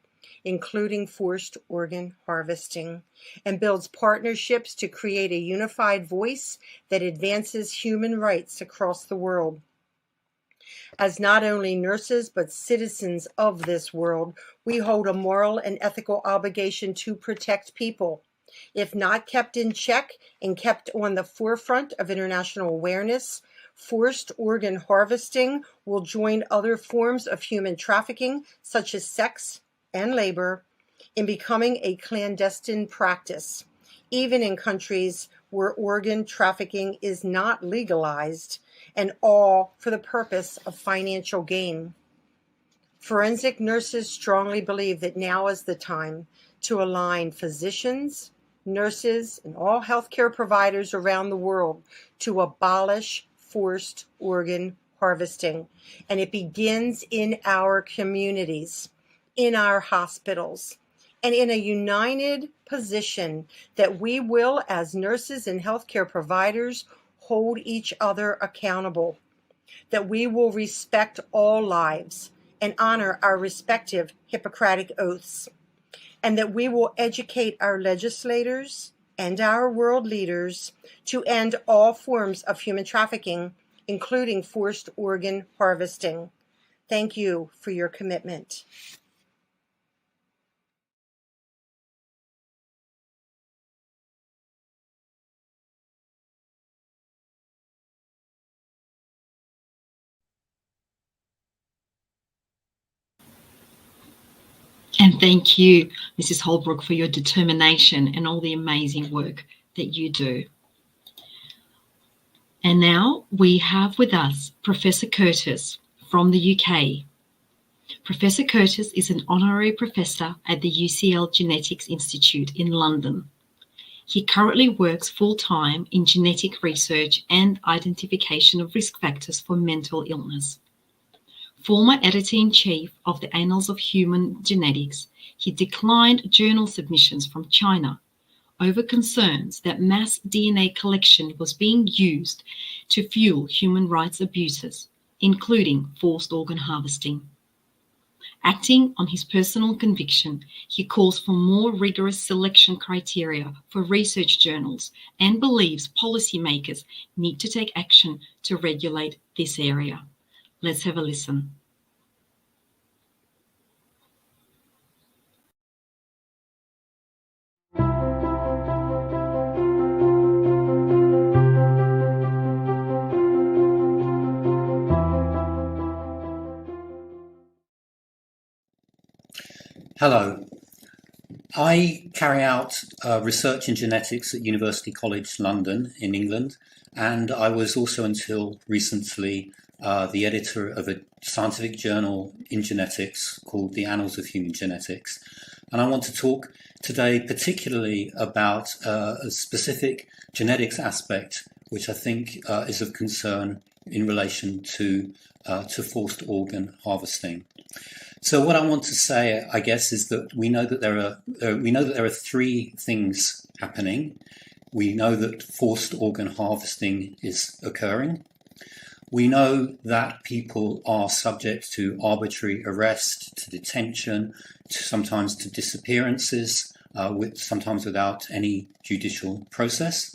including forced organ harvesting, and builds partnerships to create a unified voice that advances human rights across the world. As not only nurses, but citizens of this world, we hold a moral and ethical obligation to protect people. If not kept in check and kept on the forefront of international awareness, forced organ harvesting will join other forms of human trafficking, such as sex and labor, in becoming a clandestine practice, even in countries where organ trafficking is not legalized, and all for the purpose of financial gain. Forensic nurses strongly believe that now is the time to align physicians, nurses, and all healthcare providers around the world to abolish forced organ harvesting. And it begins in our communities, in our hospitals, and in a united position that we will, as nurses and healthcare providers, hold each other accountable, that we will respect all lives and honor our respective Hippocratic oaths, and that we will educate our legislators and our world leaders to end all forms of human trafficking, including forced organ harvesting. Thank you for your commitment. And thank you, Mrs. Holbrook, for your determination and all the amazing work that you do. And now we have with us Professor Curtis from the UK. Professor Curtis is an honorary professor at the UCL Genetics Institute in London. He currently works full-time in genetic research and identification of risk factors for mental illness. Former editor-in-chief of the Annals of Human Genetics, he declined journal submissions from China over concerns that mass DNA collection was being used to fuel human rights abuses, including forced organ harvesting. Acting on his personal conviction, he calls for more rigorous selection criteria for research journals and believes policymakers need to take action to regulate this area. Let's have a listen. Hello. I carry out research in genetics at University College London in England, and I was also until recently the editor of a scientific journal in genetics called the Annals of Human Genetics. And I want to talk today particularly about a specific genetics aspect which I think is of concern in relation to forced organ harvesting. So what I want to say, I guess, is that we know that there are three things happening. We know that forced organ harvesting is occurring. We know that people are subject to arbitrary arrest, to detention, sometimes to disappearances, sometimes without any judicial process.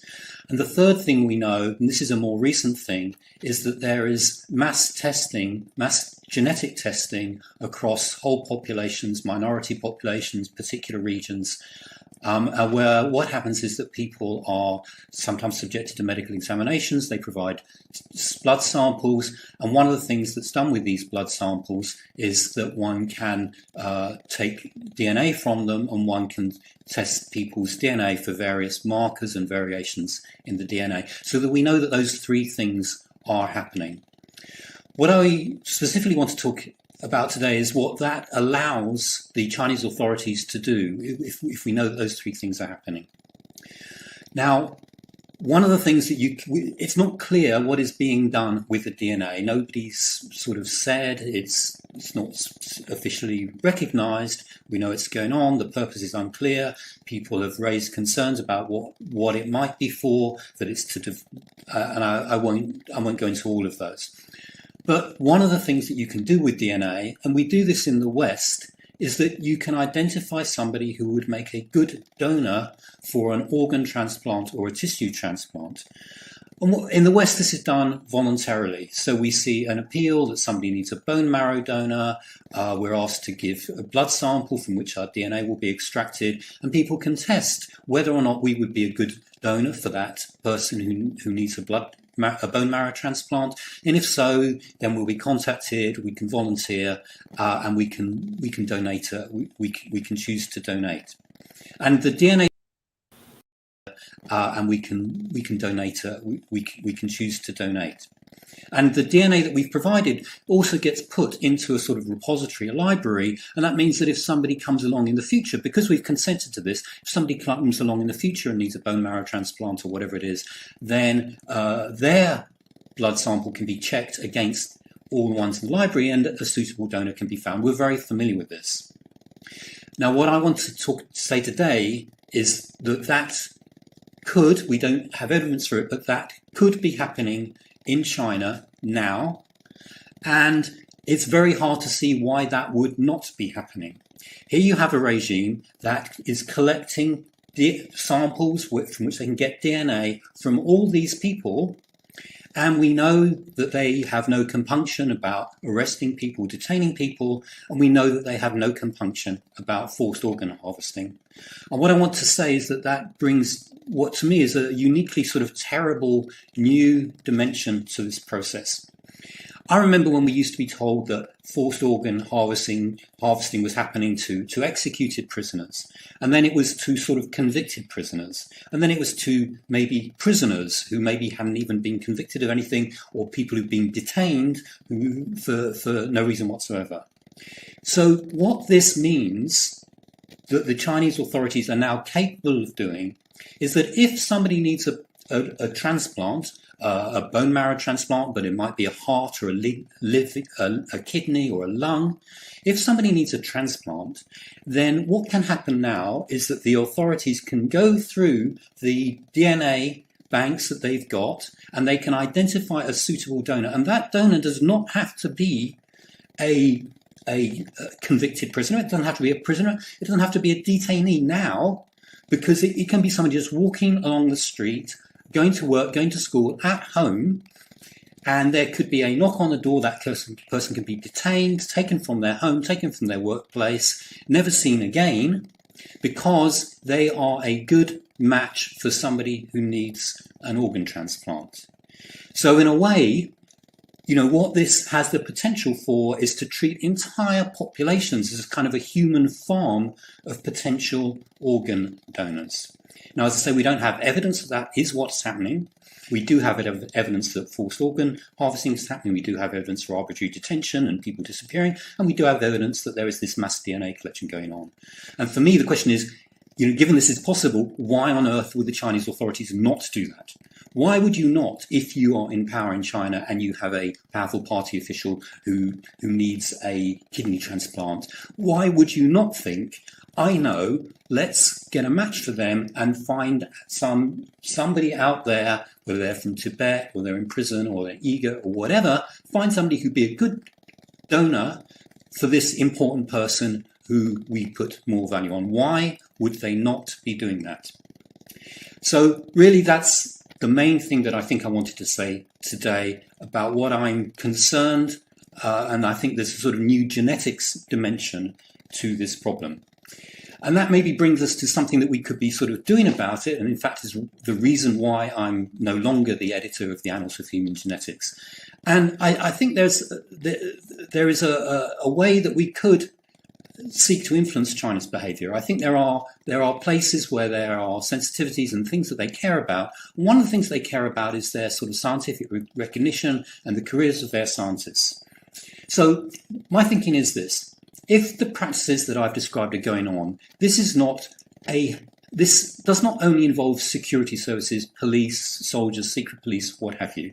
And the third thing we know, and this is a more recent thing, is that there is mass genetic testing across whole populations, minority populations, particular regions, where what happens is that people are sometimes subjected to medical examinations. They provide blood samples, and one of the things that's done with these blood samples is that one can take DNA from them, and one can test people's DNA for various markers and variations in the DNA, so that we know that those three things are happening. What I specifically want to talk about today is what that allows the Chinese authorities to do if we know that those three things are happening. Now, one of the things that it's not clear what is being done with the DNA. Nobody's sort of said, it's not officially recognized. We know it's going on. The purpose is unclear. People have raised concerns about what it might be for, that it's to, and I won't go into all of those. But one of the things that you can do with DNA, and we do this in the West, is that you can identify somebody who would make a good donor for an organ transplant or a tissue transplant. In the West, this is done voluntarily. So we see an appeal that somebody needs a bone marrow donor. We're asked to give a blood sample from which our DNA will be extracted, and people can test whether or not we would be a good donor for that person who needs a bone marrow transplant. And if so, then we'll be contacted. We can volunteer, and we can donate. We can choose to donate, and the DNA. And we can donate. We can choose to donate, and the DNA that we've provided also gets put into a sort of repository, a library, and that means that if somebody comes along in the future, because we've consented to this, if somebody comes along in the future and needs a bone marrow transplant or whatever it is, then their blood sample can be checked against all the ones in the library, and a suitable donor can be found. We're very familiar with this. Now, what I want to say today is that we don't have evidence for it, but that could be happening in China now. And it's very hard to see why that would not be happening. Here you have a regime that is collecting samples from which they can get DNA from all these people. And we know that they have no compunction about arresting people, detaining people, and we know that they have no compunction about forced organ harvesting. And what I want to say is that brings what to me is a uniquely sort of terrible new dimension to this process. I remember when we used to be told that forced organ harvesting was happening to executed prisoners, and then it was to sort of convicted prisoners, and then it was to maybe prisoners who maybe hadn't even been convicted of anything, or people who've been detained for no reason whatsoever. So what this means that the Chinese authorities are now capable of doing is that if somebody needs a transplant, a bone marrow transplant, but it might be a heart or a kidney or a lung. If somebody needs a transplant, then what can happen now is that the authorities can go through the DNA banks that they've got, and they can identify a suitable donor. And that donor does not have to be a convicted prisoner. It doesn't have to be a prisoner. It doesn't have to be a detainee now, because it can be somebody just walking along the street, going to work, going to school, at home, and there could be a knock on the door. That person can be detained, taken from their home, taken from their workplace, never seen again, because they are a good match for somebody who needs an organ transplant. So in a way, what this has the potential for is to treat entire populations as kind of a human farm of potential organ donors. Now, as I say, we don't have evidence that is what's happening. We do have evidence that forced organ harvesting is happening. We do have evidence for arbitrary detention and people disappearing. And we do have evidence that there is this mass DNA collection going on. And for me, the question is, given this is possible, why on earth would the Chinese authorities not do that? Why would you not, if you are in power in China and you have a powerful party official who needs a kidney transplant, why would you not think, I know, let's get a match for them and find somebody out there, whether they're from Tibet or they're in prison or they're eager or whatever, find somebody who'd be a good donor for this important person who we put more value on. Why would they not be doing that? So really that's the main thing that I think I wanted to say today about what I'm concerned, and I think there's a sort of new genetics dimension to this problem. And that maybe brings us to something that we could be sort of doing about it, and in fact is the reason why I'm no longer the editor of the Annals of Human Genetics. And I think there is a way that we could seek to influence China's behavior. I think there are places where there are sensitivities and things that they care about. One of the things they care about is their sort of scientific recognition and the careers of their scientists. So my thinking is this: if the practices that I've described are going on, this does not only involve security services, police, soldiers, secret police, what have you.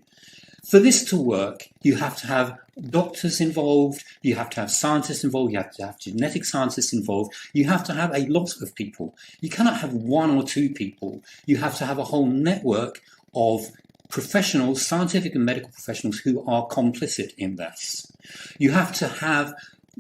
For this to work, you have to have doctors involved, you have to have scientists involved, you have to have genetic scientists involved, you have to have a lot of people. You cannot have one or two people. You have to have a whole network of professionals, scientific and medical professionals, who are complicit in this. You have to have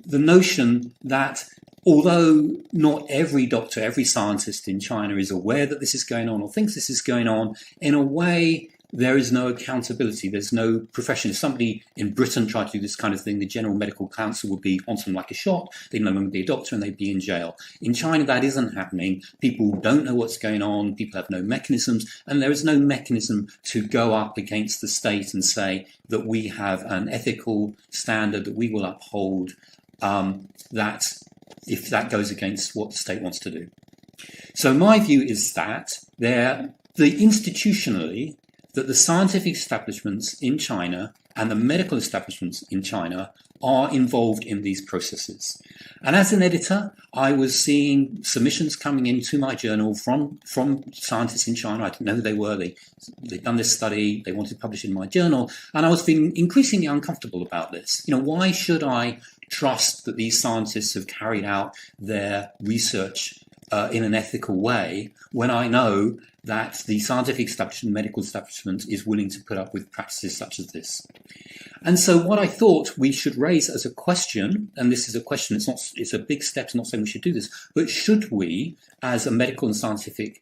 the notion that although not every doctor, every scientist in China is aware that this is going on or thinks this is going on, in a way there is no accountability. There's no profession. If somebody in Britain tried to do this kind of thing, the General Medical Council would be on something like a shot. They'd no longer be a doctor and they'd be in jail. In China, that isn't happening. People don't know what's going on. People have no mechanisms. And there is no mechanism to go up against the state and say that we have an ethical standard that we will uphold, that if that goes against what the state wants to do. So my view is that institutionally, that the scientific establishments in China and the medical establishments in China are involved in these processes. And as an editor, I was seeing submissions coming into my journal from scientists in China. I didn't know who they were. They'd done this study. They wanted to publish it in my journal. And I was feeling increasingly uncomfortable about this. Why should I trust that these scientists have carried out their research in an ethical way when I know that the scientific establishment, medical establishment, is willing to put up with practices such as this? And so what I thought we should raise as a question, and this is a question, it's a big step, it's not saying we should do this, but should we, as a medical and scientific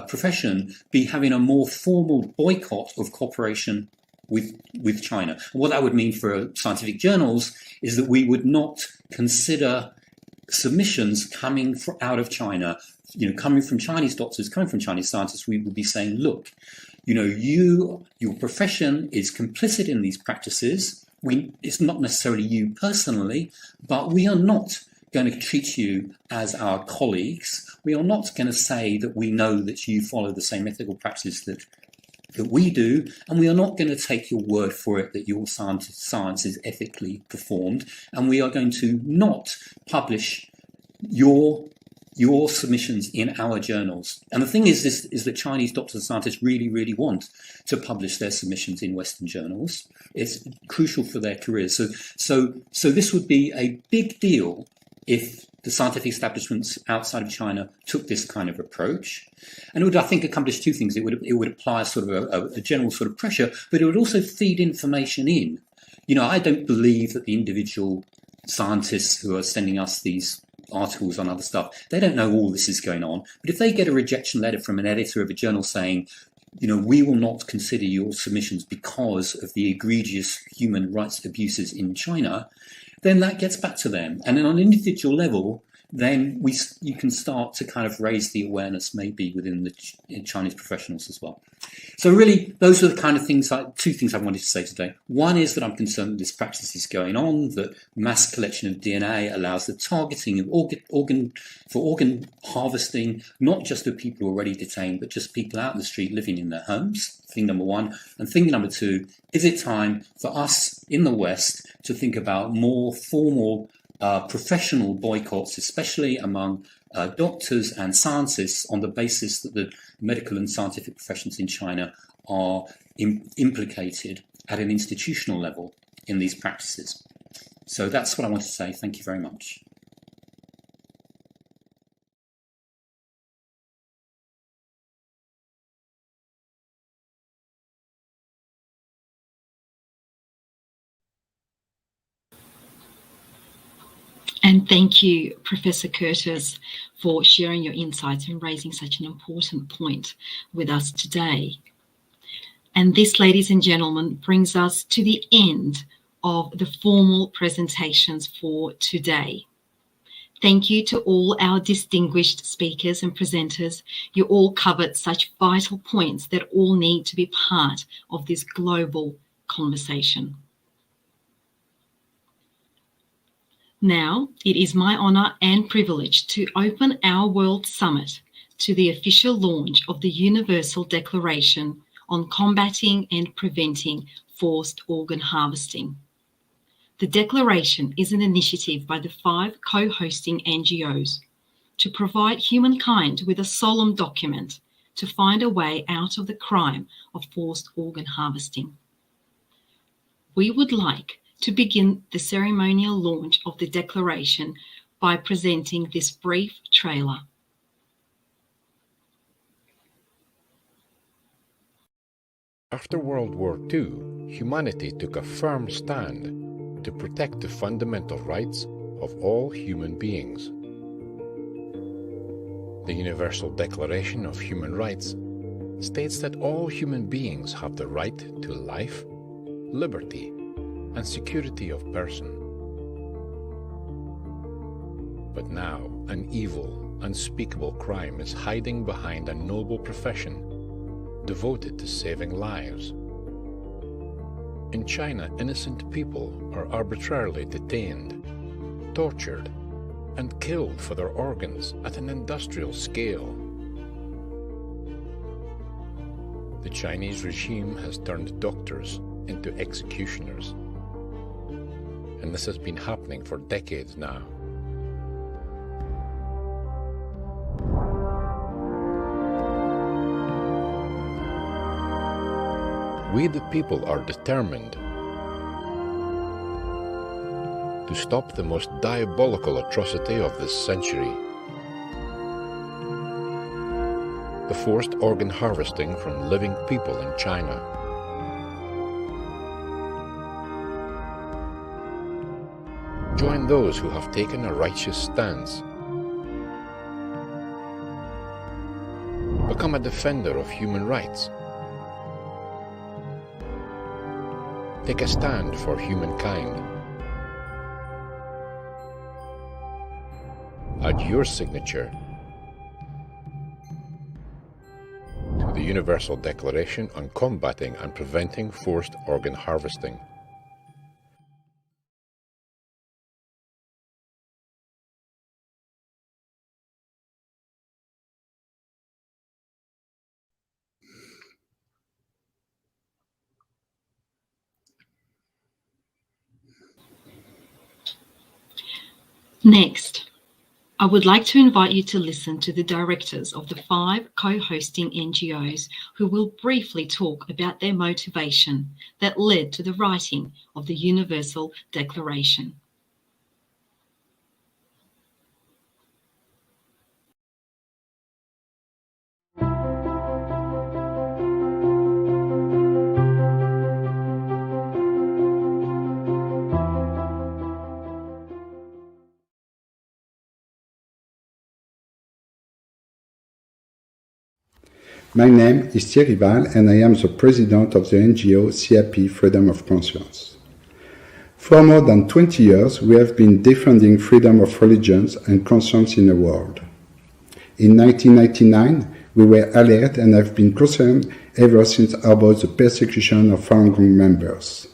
profession, be having a more formal boycott of cooperation with China? And what that would mean for scientific journals is that we would not consider submissions coming out of China, coming from Chinese doctors, coming from Chinese scientists. We would be saying, look, your profession is complicit in these practices. It's not necessarily you personally, but we are not going to treat you as our colleagues. We are not going to say that we know that you follow the same ethical practices that we do, and we are not going to take your word for it that your science is ethically performed, and we are going to not publish your submissions in our journals. And the thing is that Chinese doctors and scientists really, really want to publish their submissions in Western journals. It's crucial for their careers. So this would be a big deal if the scientific establishments outside of China took this kind of approach. And it would, I think, accomplish two things. It would apply a sort of a general sort of pressure, but it would also feed information in. I don't believe that the individual scientists who are sending us these articles on other stuff, they don't know all this is going on. But if they get a rejection letter from an editor of a journal saying, we will not consider your submissions because of the egregious human rights abuses in China, then that gets back to them. And then on an individual level, then you can start to kind of raise the awareness maybe within the Chinese professionals as well. So really, those are the kind of things, two things I wanted to say today. One is that I'm concerned that this practice is going on, that mass collection of DNA allows the targeting of organ harvesting, not just of people already detained, but just people out in the street living in their homes. Thing number one. And thing number two, is it time for us in the West to think about more formal professional boycotts, especially among doctors and scientists, on the basis that the medical and scientific professions in China are implicated at an institutional level in these practices? So that's what I want to say. Thank you very much. And thank you, Professor Curtis, for sharing your insights and raising such an important point with us today. And this, ladies and gentlemen, brings us to the end of the formal presentations for today. Thank you to all our distinguished speakers and presenters. You all covered such vital points that all need to be part of this global conversation. Now, it is my honour and privilege to open our World Summit to the official launch of the Universal Declaration on Combating and Preventing Forced Organ Harvesting. The Declaration is an initiative by the 5 co-hosting NGOs to provide humankind with a solemn document to find a way out of the crime of forced organ harvesting. We would like to begin the ceremonial launch of the Declaration by presenting this brief trailer. After World War II, humanity took a firm stand to protect the fundamental rights of all human beings. The Universal Declaration of Human Rights states that all human beings have the right to life, liberty, and security of person. But now an evil, unspeakable crime is hiding behind a noble profession devoted to saving lives. In China, innocent people are arbitrarily detained, tortured, and killed for their organs at an industrial scale. The Chinese regime has turned doctors into executioners, and this has been happening for decades now. We the people are determined to stop the most diabolical atrocity of this century: the forced organ harvesting from living people in China. Join those who have taken a righteous stance. Become a defender of human rights. Take a stand for humankind. Add your signature to the Universal Declaration on Combating and Preventing Forced Organ Harvesting. Next, I would like to invite you to listen to the directors of the 5 co-hosting NGOs who will briefly talk about their motivation that led to the writing of the Universal Declaration. My name is Thierry Val and I am the president of the NGO CAP Freedom of Conscience. For more than 20 years, we have been defending freedom of religions and conscience in the world. In 1999, we were alert and have been concerned ever since about the persecution of Falun Gong members.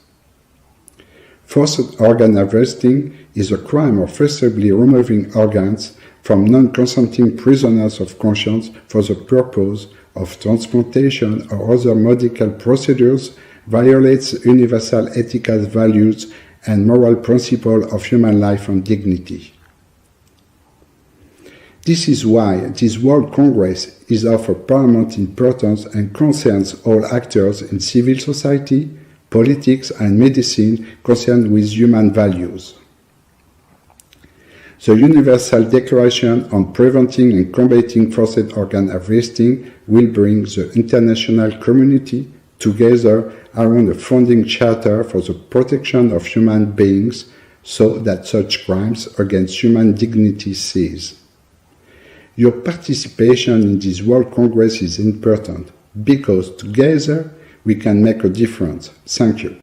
Forced organ harvesting is a crime of forcibly removing organs from non-consenting prisoners of conscience for the purpose of transplantation or other medical procedures, violates universal ethical values and moral principles of human life and dignity. This is why this World Congress is of paramount importance and concerns all actors in civil society, politics and medicine concerned with human values. The Universal Declaration on Preventing and Combating Forced Organ Harvesting will bring the international community together around a founding charter for the protection of human beings so that such crimes against human dignity cease. Your participation in this World Congress is important because together we can make a difference. Thank you.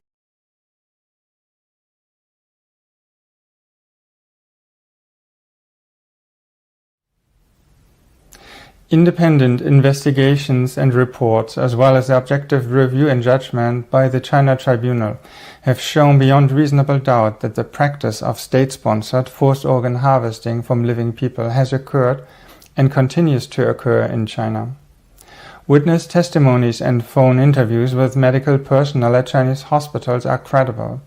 Independent investigations and reports, as well as the objective review and judgment by the China Tribunal, have shown beyond reasonable doubt that the practice of state-sponsored forced organ harvesting from living people has occurred and continues to occur in China. Witness testimonies and phone interviews with medical personnel at Chinese hospitals are credible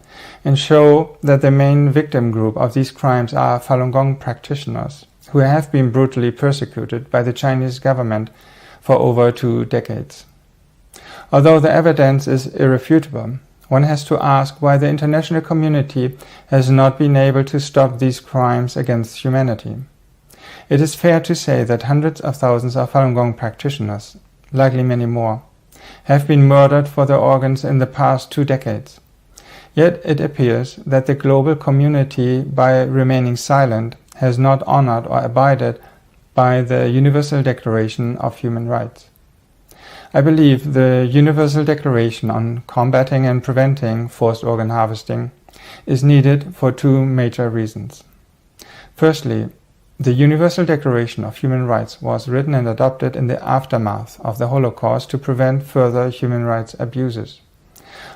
and show that the main victim group of these crimes are Falun Gong practitioners, who have been brutally persecuted by the Chinese government for over 2 decades. Although the evidence is irrefutable, one has to ask why the international community has not been able to stop these crimes against humanity. It is fair to say that hundreds of thousands of Falun Gong practitioners, likely many more, have been murdered for their organs in the past 2 decades. Yet it appears that the global community, by remaining silent, has not honored or abided by the Universal Declaration of Human Rights. I believe the Universal Declaration on Combating and Preventing Forced Organ Harvesting is needed for two major reasons. Firstly, the Universal Declaration of Human Rights was written and adopted in the aftermath of the Holocaust to prevent further human rights abuses.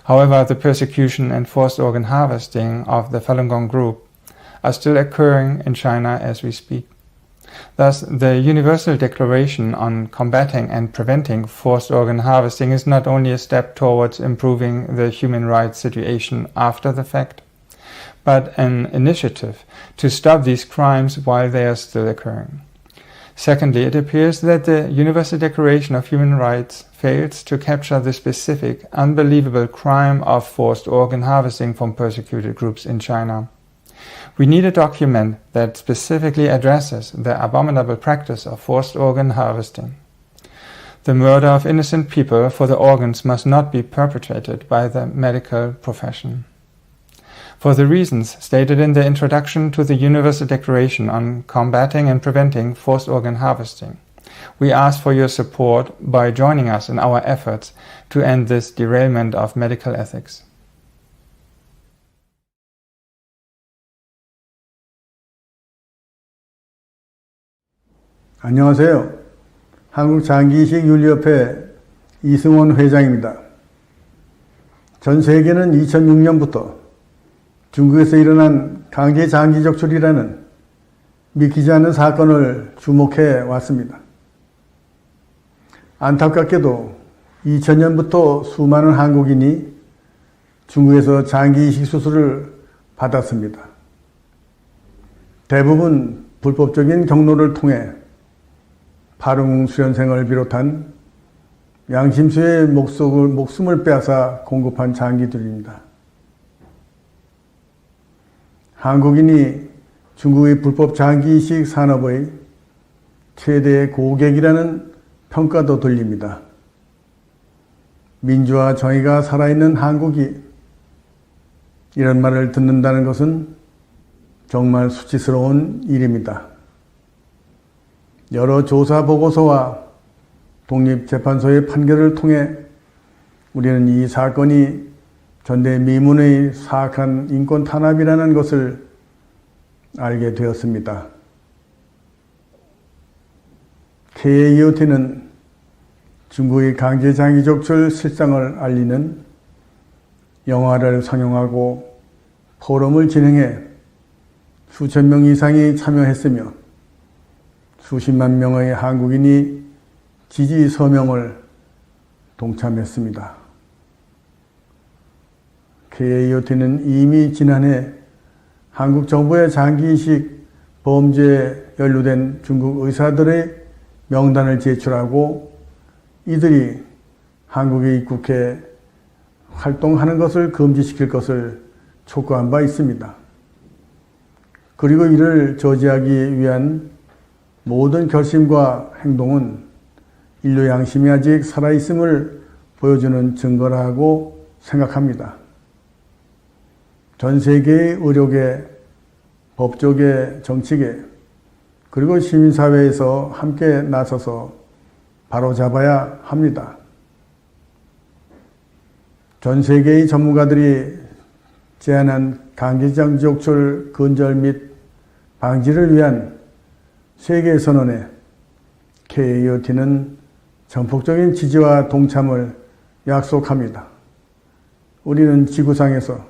However, the persecution and forced organ harvesting of the Falun Gong group are still occurring in China as we speak. Thus, the Universal Declaration on Combating and Preventing Forced Organ Harvesting is not only a step towards improving the human rights situation after the fact, but an initiative to stop these crimes while they are still occurring. Secondly, it appears that the Universal Declaration of Human Rights fails to capture the specific, unbelievable crime of forced organ harvesting from persecuted groups in China. We need a document that specifically addresses the abominable practice of forced organ harvesting. The murder of innocent people for the organs must not be perpetrated by the medical profession. For the reasons stated in the introduction to the Universal Declaration on Combating and Preventing Forced Organ Harvesting, we ask for your support by joining us in our efforts to end this derailment of medical ethics. 안녕하세요. 한국장기이식윤리협회 이승원 회장입니다. 전 세계는 2006년부터 중국에서 일어난 강제장기적출이라는 믿기지 않는 사건을 주목해 왔습니다. 안타깝게도 2000년부터 수많은 한국인이 중국에서 장기이식 수술을 받았습니다. 대부분 불법적인 경로를 통해 파룬 수련생을 비롯한 양심수의 목숨을 빼앗아 공급한 장기들입니다. 한국인이 중국의 불법 장기이식 산업의 최대 고객이라는 평가도 들립니다. 민주와 정의가 살아있는 한국이 이런 말을 듣는다는 것은 정말 수치스러운 일입니다. 여러 조사 보고서와 독립재판소의 판결을 통해 우리는 이 사건이 전대미문의 사악한 인권 탄압이라는 것을 알게 되었습니다. KAEOT는 중국의 강제장기적출 실상을 알리는 영화를 상영하고 포럼을 진행해 수천 명 이상이 참여했으며 수십만 명의 한국인이 지지 서명을 동참했습니다. KAEOT는 이미 지난해 한국 정부의 장기이식 범죄에 연루된 중국 의사들의 명단을 제출하고 이들이 한국에 입국해 활동하는 것을 금지시킬 것을 촉구한 바 있습니다. 그리고 이를 저지하기 위한 모든 결심과 행동은 인류 양심이 아직 살아있음을 보여주는 증거라고 생각합니다. 전 세계의 의료계, 법조계, 정치계, 그리고 시민사회에서 함께 나서서 바로잡아야 합니다. 전 세계의 전문가들이 제안한 강제장기적출 근절 및 방지를 위한 세계선언에 KAEOT는 전폭적인 지지와 동참을 약속합니다. 우리는 지구상에서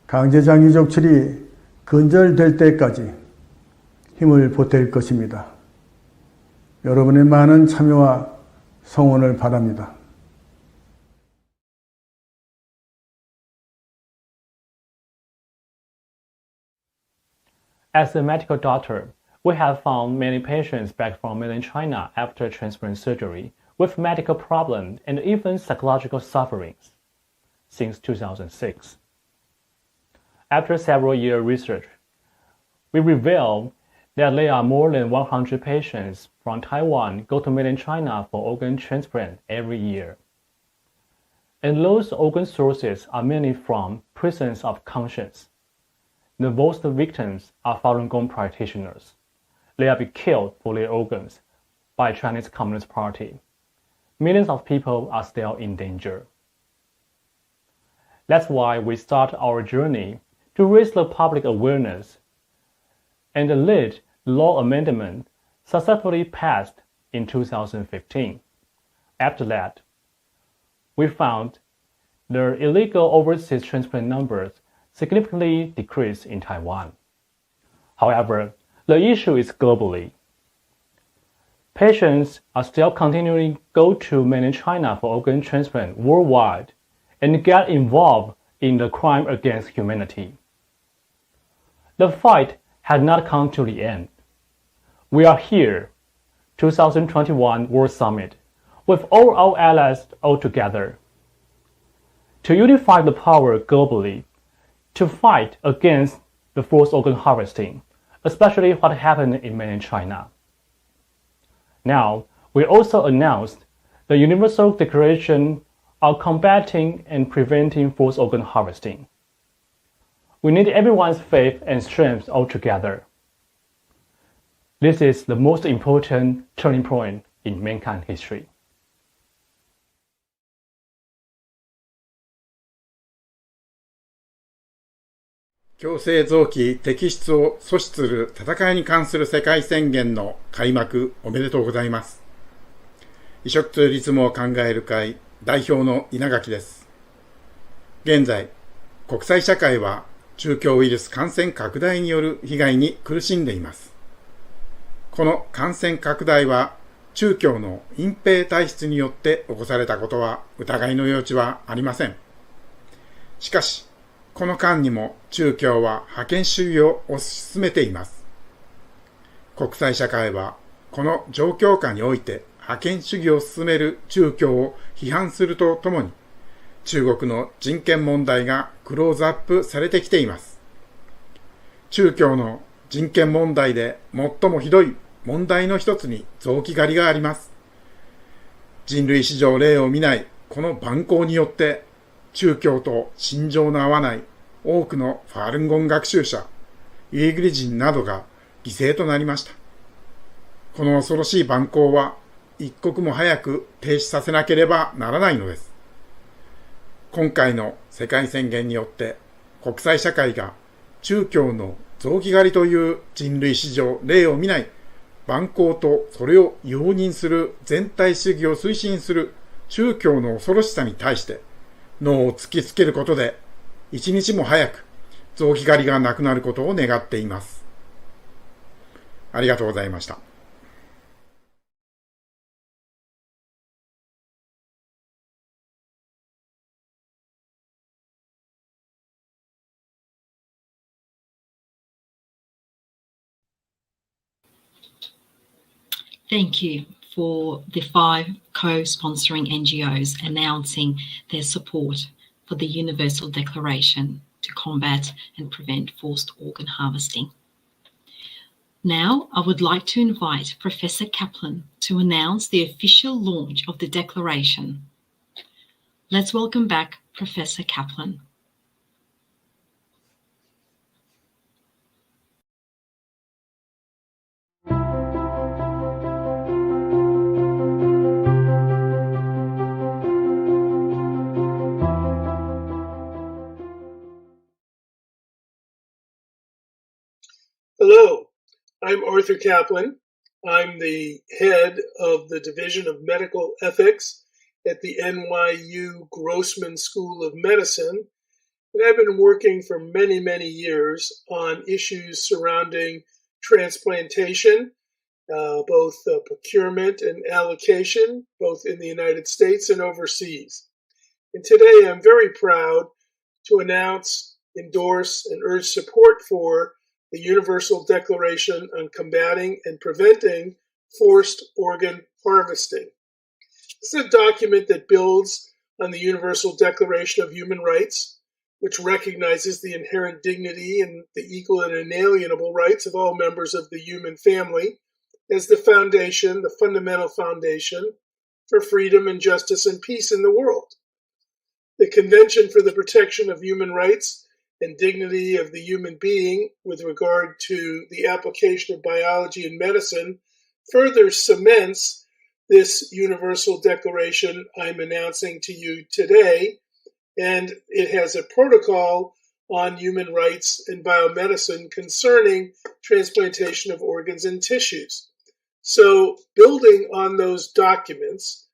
강제장기적출이 근절될 때까지 힘을 보탤 것입니다. 여러분의 많은 참여와 성원을 바랍니다. As a medical doctor, we have found many patients back from mainland China after transplant surgery with medical problems and even psychological sufferings since 2006. After several years research, we revealed that there are more than 100 patients from Taiwan go to mainland China for organ transplant every year. And those organ sources are mainly from prisons of conscience. The most victims are Falun Gong practitioners. They are being killed for their organs by Chinese Communist Party. millions of people are still in danger. That's why we start our journey to raise the public awareness and lead the law amendment successfully passed in 2015. After that, we found the illegal overseas transplant numbers significantly decreased in Taiwan. However, the issue is globally. Patients are still continuing to go to mainland China for organ transplant worldwide and get involved in the crime against humanity. The fight has not come to the end. We are here, 2021 World Summit, with all our allies all together, to unify the power globally, to fight against the forced organ harvesting, especially what happened in mainland China. Now, we also announced the Universal Declaration of Combating and Preventing Forced Organ Harvesting. We need everyone's faith and strength all together. This is the most important turning point in mankind history.「強制臓器摘出を阻止する戦いに関する世界宣言」の開幕おめでとうございます。移植ツーリズムを考える会代表の稲垣です。現在、国際社会は中京ウイルス感染拡大による被害に苦しんでいます。この感染拡大は中京の隠蔽体質によって起こされたことは疑いの余地はありません。しかし、この間にも中共は覇権主義を推し進めています。国際社会はこの状況下において覇権主義を進める中共を批判するとともに、中国の人権問題がクローズアップされてきています。中共の人権問題で最もひどい問題の一つに臓器狩りがあります。人類史上例を見ないこの蛮行によって中共と心情の合わない多くのファールンゴン学習者、ウイグル人などが犠牲となりました。この恐ろしい蛮行は一刻も早く停止させなければならないのです。今回の世界宣言によって国際社会が中共の臓器狩りという人類史上例を見ない蛮行とそれを容認する全体主義を推進する中共の恐ろしさに対して脳を突きつけることで一日も早く臓器狩りがなくなることを願っています。ありがとうございました。Thank you for the 5 co-sponsoring NGOs announcing their support for the Universal Declaration to combat and prevent forced organ harvesting. Now, I would like to invite Professor Kaplan to announce the official launch of the declaration. Let's welcome back Professor Kaplan. Hello, I'm Arthur Kaplan. I'm the head of the Division of Medical Ethics at the NYU Grossman School of Medicine, and I've been working for many, many years on issues surrounding transplantation, both procurement and allocation, both in the United States and overseas. And today I'm very proud to announce, endorse, and urge support for the Universal Declaration on Combating and Preventing Forced Organ Harvesting. This is a document that builds on the Universal Declaration of Human Rights, which recognizes the inherent dignity and the equal and inalienable rights of all members of the human family as the foundation, the fundamental foundation for freedom and justice and peace in the world. The Convention for the Protection of Human Rights and Dignity of the Human Being with regard to the application of biology and medicine further cements this Universal Declaration I'm announcing to you today, and it has a protocol on human rights and biomedicine concerning transplantation of organs and tissues. So, building on those documents,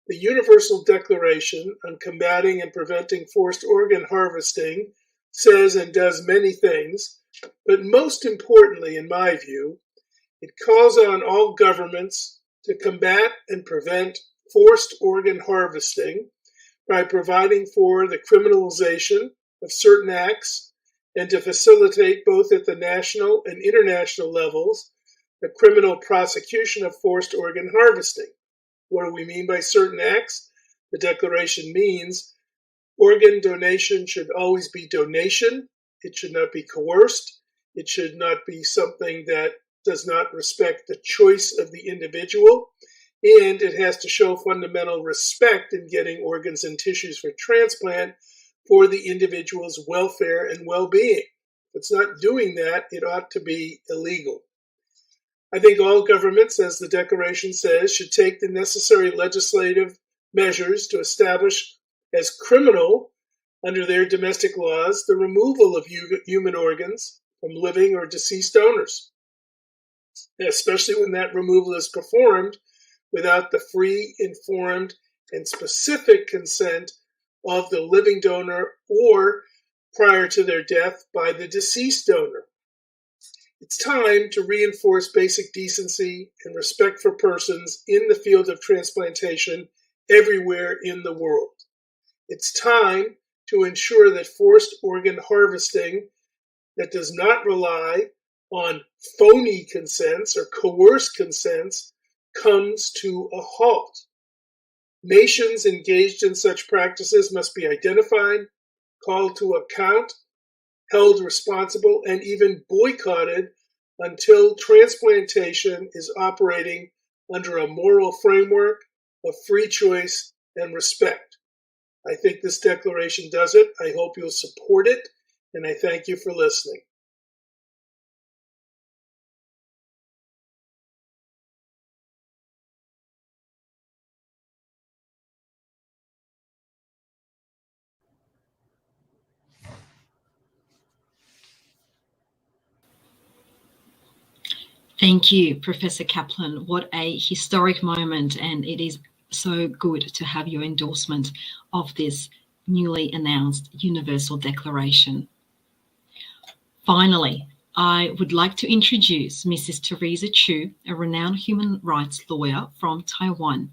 the Universal Declaration on Combating and Preventing Forced Organ Harvesting says and does many things, but most importantly, in my view, it calls on all governments to combat and prevent forced organ harvesting by providing for the criminalization of certain acts and to facilitate both at the national and international levels the criminal prosecution of forced organ harvesting. What do we mean by certain acts? The Declaration means organ donation should always be donation. It should not be coerced. It should not be something that does not respect the choice of the individual. And it has to show fundamental respect in getting organs and tissues for transplant for the individual's welfare and well-being. If it's not doing that, it ought to be illegal. I think all governments, as the Declaration says, should take the necessary legislative measures to establish as criminal under their domestic laws the removal of human organs from living or deceased donors, especially when that removal is performed without the free, informed, and specific consent of the living donor or prior to their death by the deceased donor. It's time to reinforce basic decency and respect for persons in the field of transplantation everywhere in the world. It's time to ensure that forced organ harvesting that does not rely on phony consents or coerced consents comes to a halt. Nations engaged in such practices must be identified, called to account, held responsible, and even boycotted until transplantation is operating under a moral framework of free choice and respect. I think this declaration does it. I hope you'll support it, and I thank you for listening. Thank you, Professor Kaplan. What a historic moment, and it is so good to have your endorsement of this newly announced Universal Declaration. Finally, I would like to introduce Mrs. Teresa Chu, a renowned human rights lawyer from Taiwan.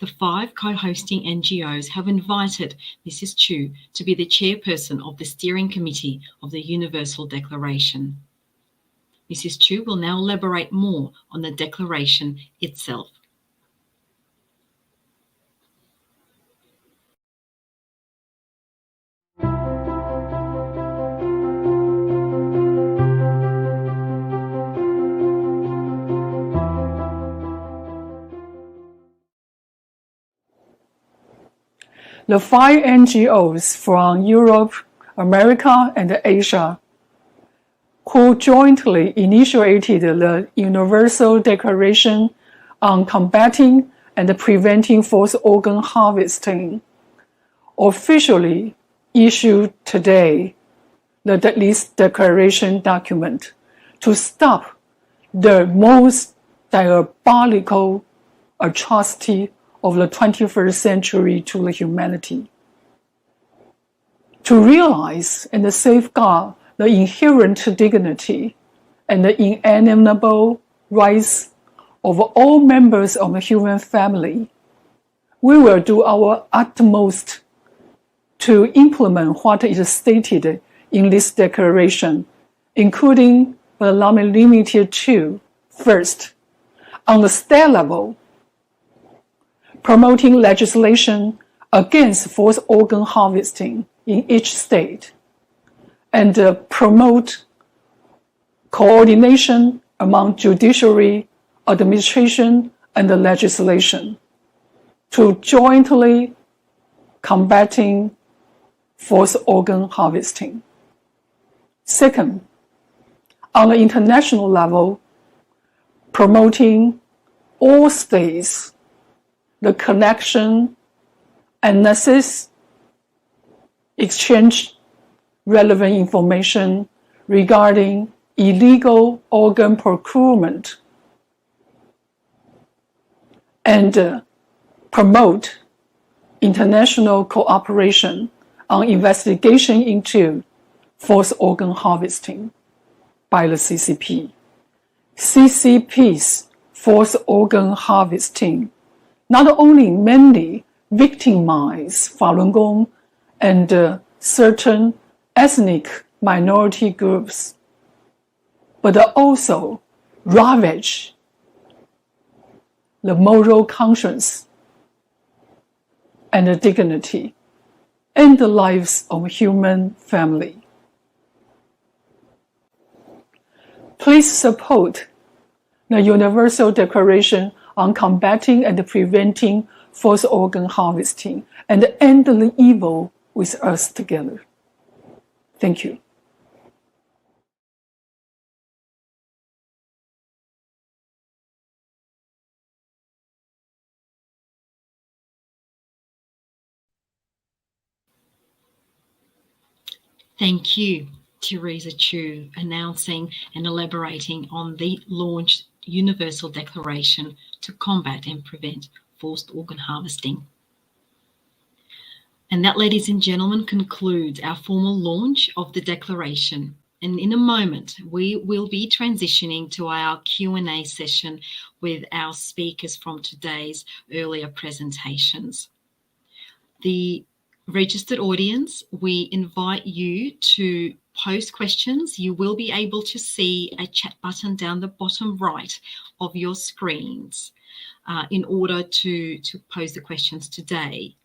The 5 co-hosting NGOs have invited Mrs. Chu to be the chairperson of the steering committee of the Universal Declaration. Mrs. Chu will now elaborate more on the declaration itself. The 5 NGOs from Europe, America, and Asia who jointly initiated the Universal Declaration on Combating and Preventing Forced Organ Harvesting, officially issued today this declaration document to stop the most diabolical atrocity of the 21st century to the humanity. To realize and safeguard the inherent dignity and the inalienable rights of all members of the human family, we will do our utmost to implement what is stated in this declaration, including but not limited to, first, on the state level, promoting legislation against forced organ harvesting in each state, and promote coordination among judiciary, administration, and the legislation to jointly combating forced organ harvesting. Second, on the international level, promoting all states the connection, analysis, exchange relevant information regarding illegal organ procurement, and promote international cooperation on investigation into forced organ harvesting by the CCP. CCP's forced organ harvesting not only mainly victimize Falun Gong and certain ethnic minority groups, but also ravage the moral conscience and the dignity and the lives of human family. Please support the Universal Declaration on Combating and Preventing Forced Organ Harvesting and end the evil with us together. Thank you. Thank you, Teresa Chu, announcing and elaborating on the launched Universal Declaration to combat and prevent forced organ harvesting. And that, ladies and gentlemen, concludes our formal launch of the declaration. And in a moment, we will be transitioning to our Q&A session with our speakers from today's earlier presentations. The registered audience, we invite you to post questions. You will be able to see a chat button down the bottom right of your screens in order to pose the questions today.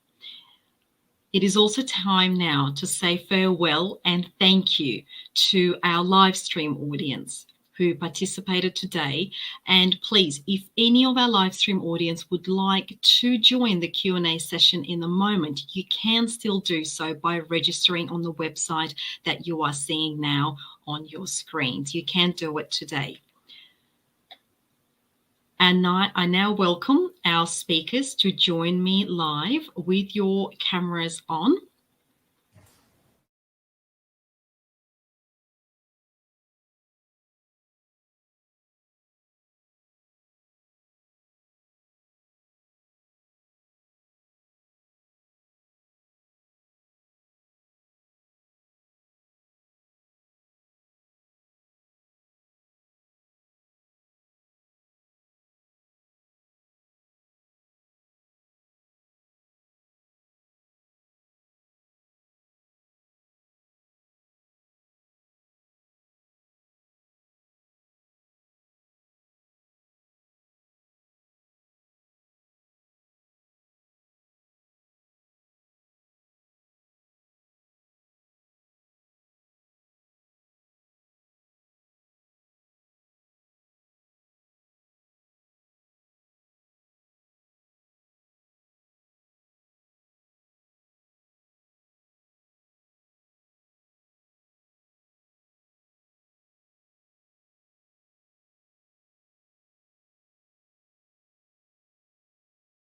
It is also time now to say farewell and thank you to our live stream audience who participated today. And please, if any of our live stream audience would like to join the Q&A session in a moment, you can still do so by registering on the website that you are seeing now on your screens. You can do it today. And I now welcome our speakers to join me live with your cameras on.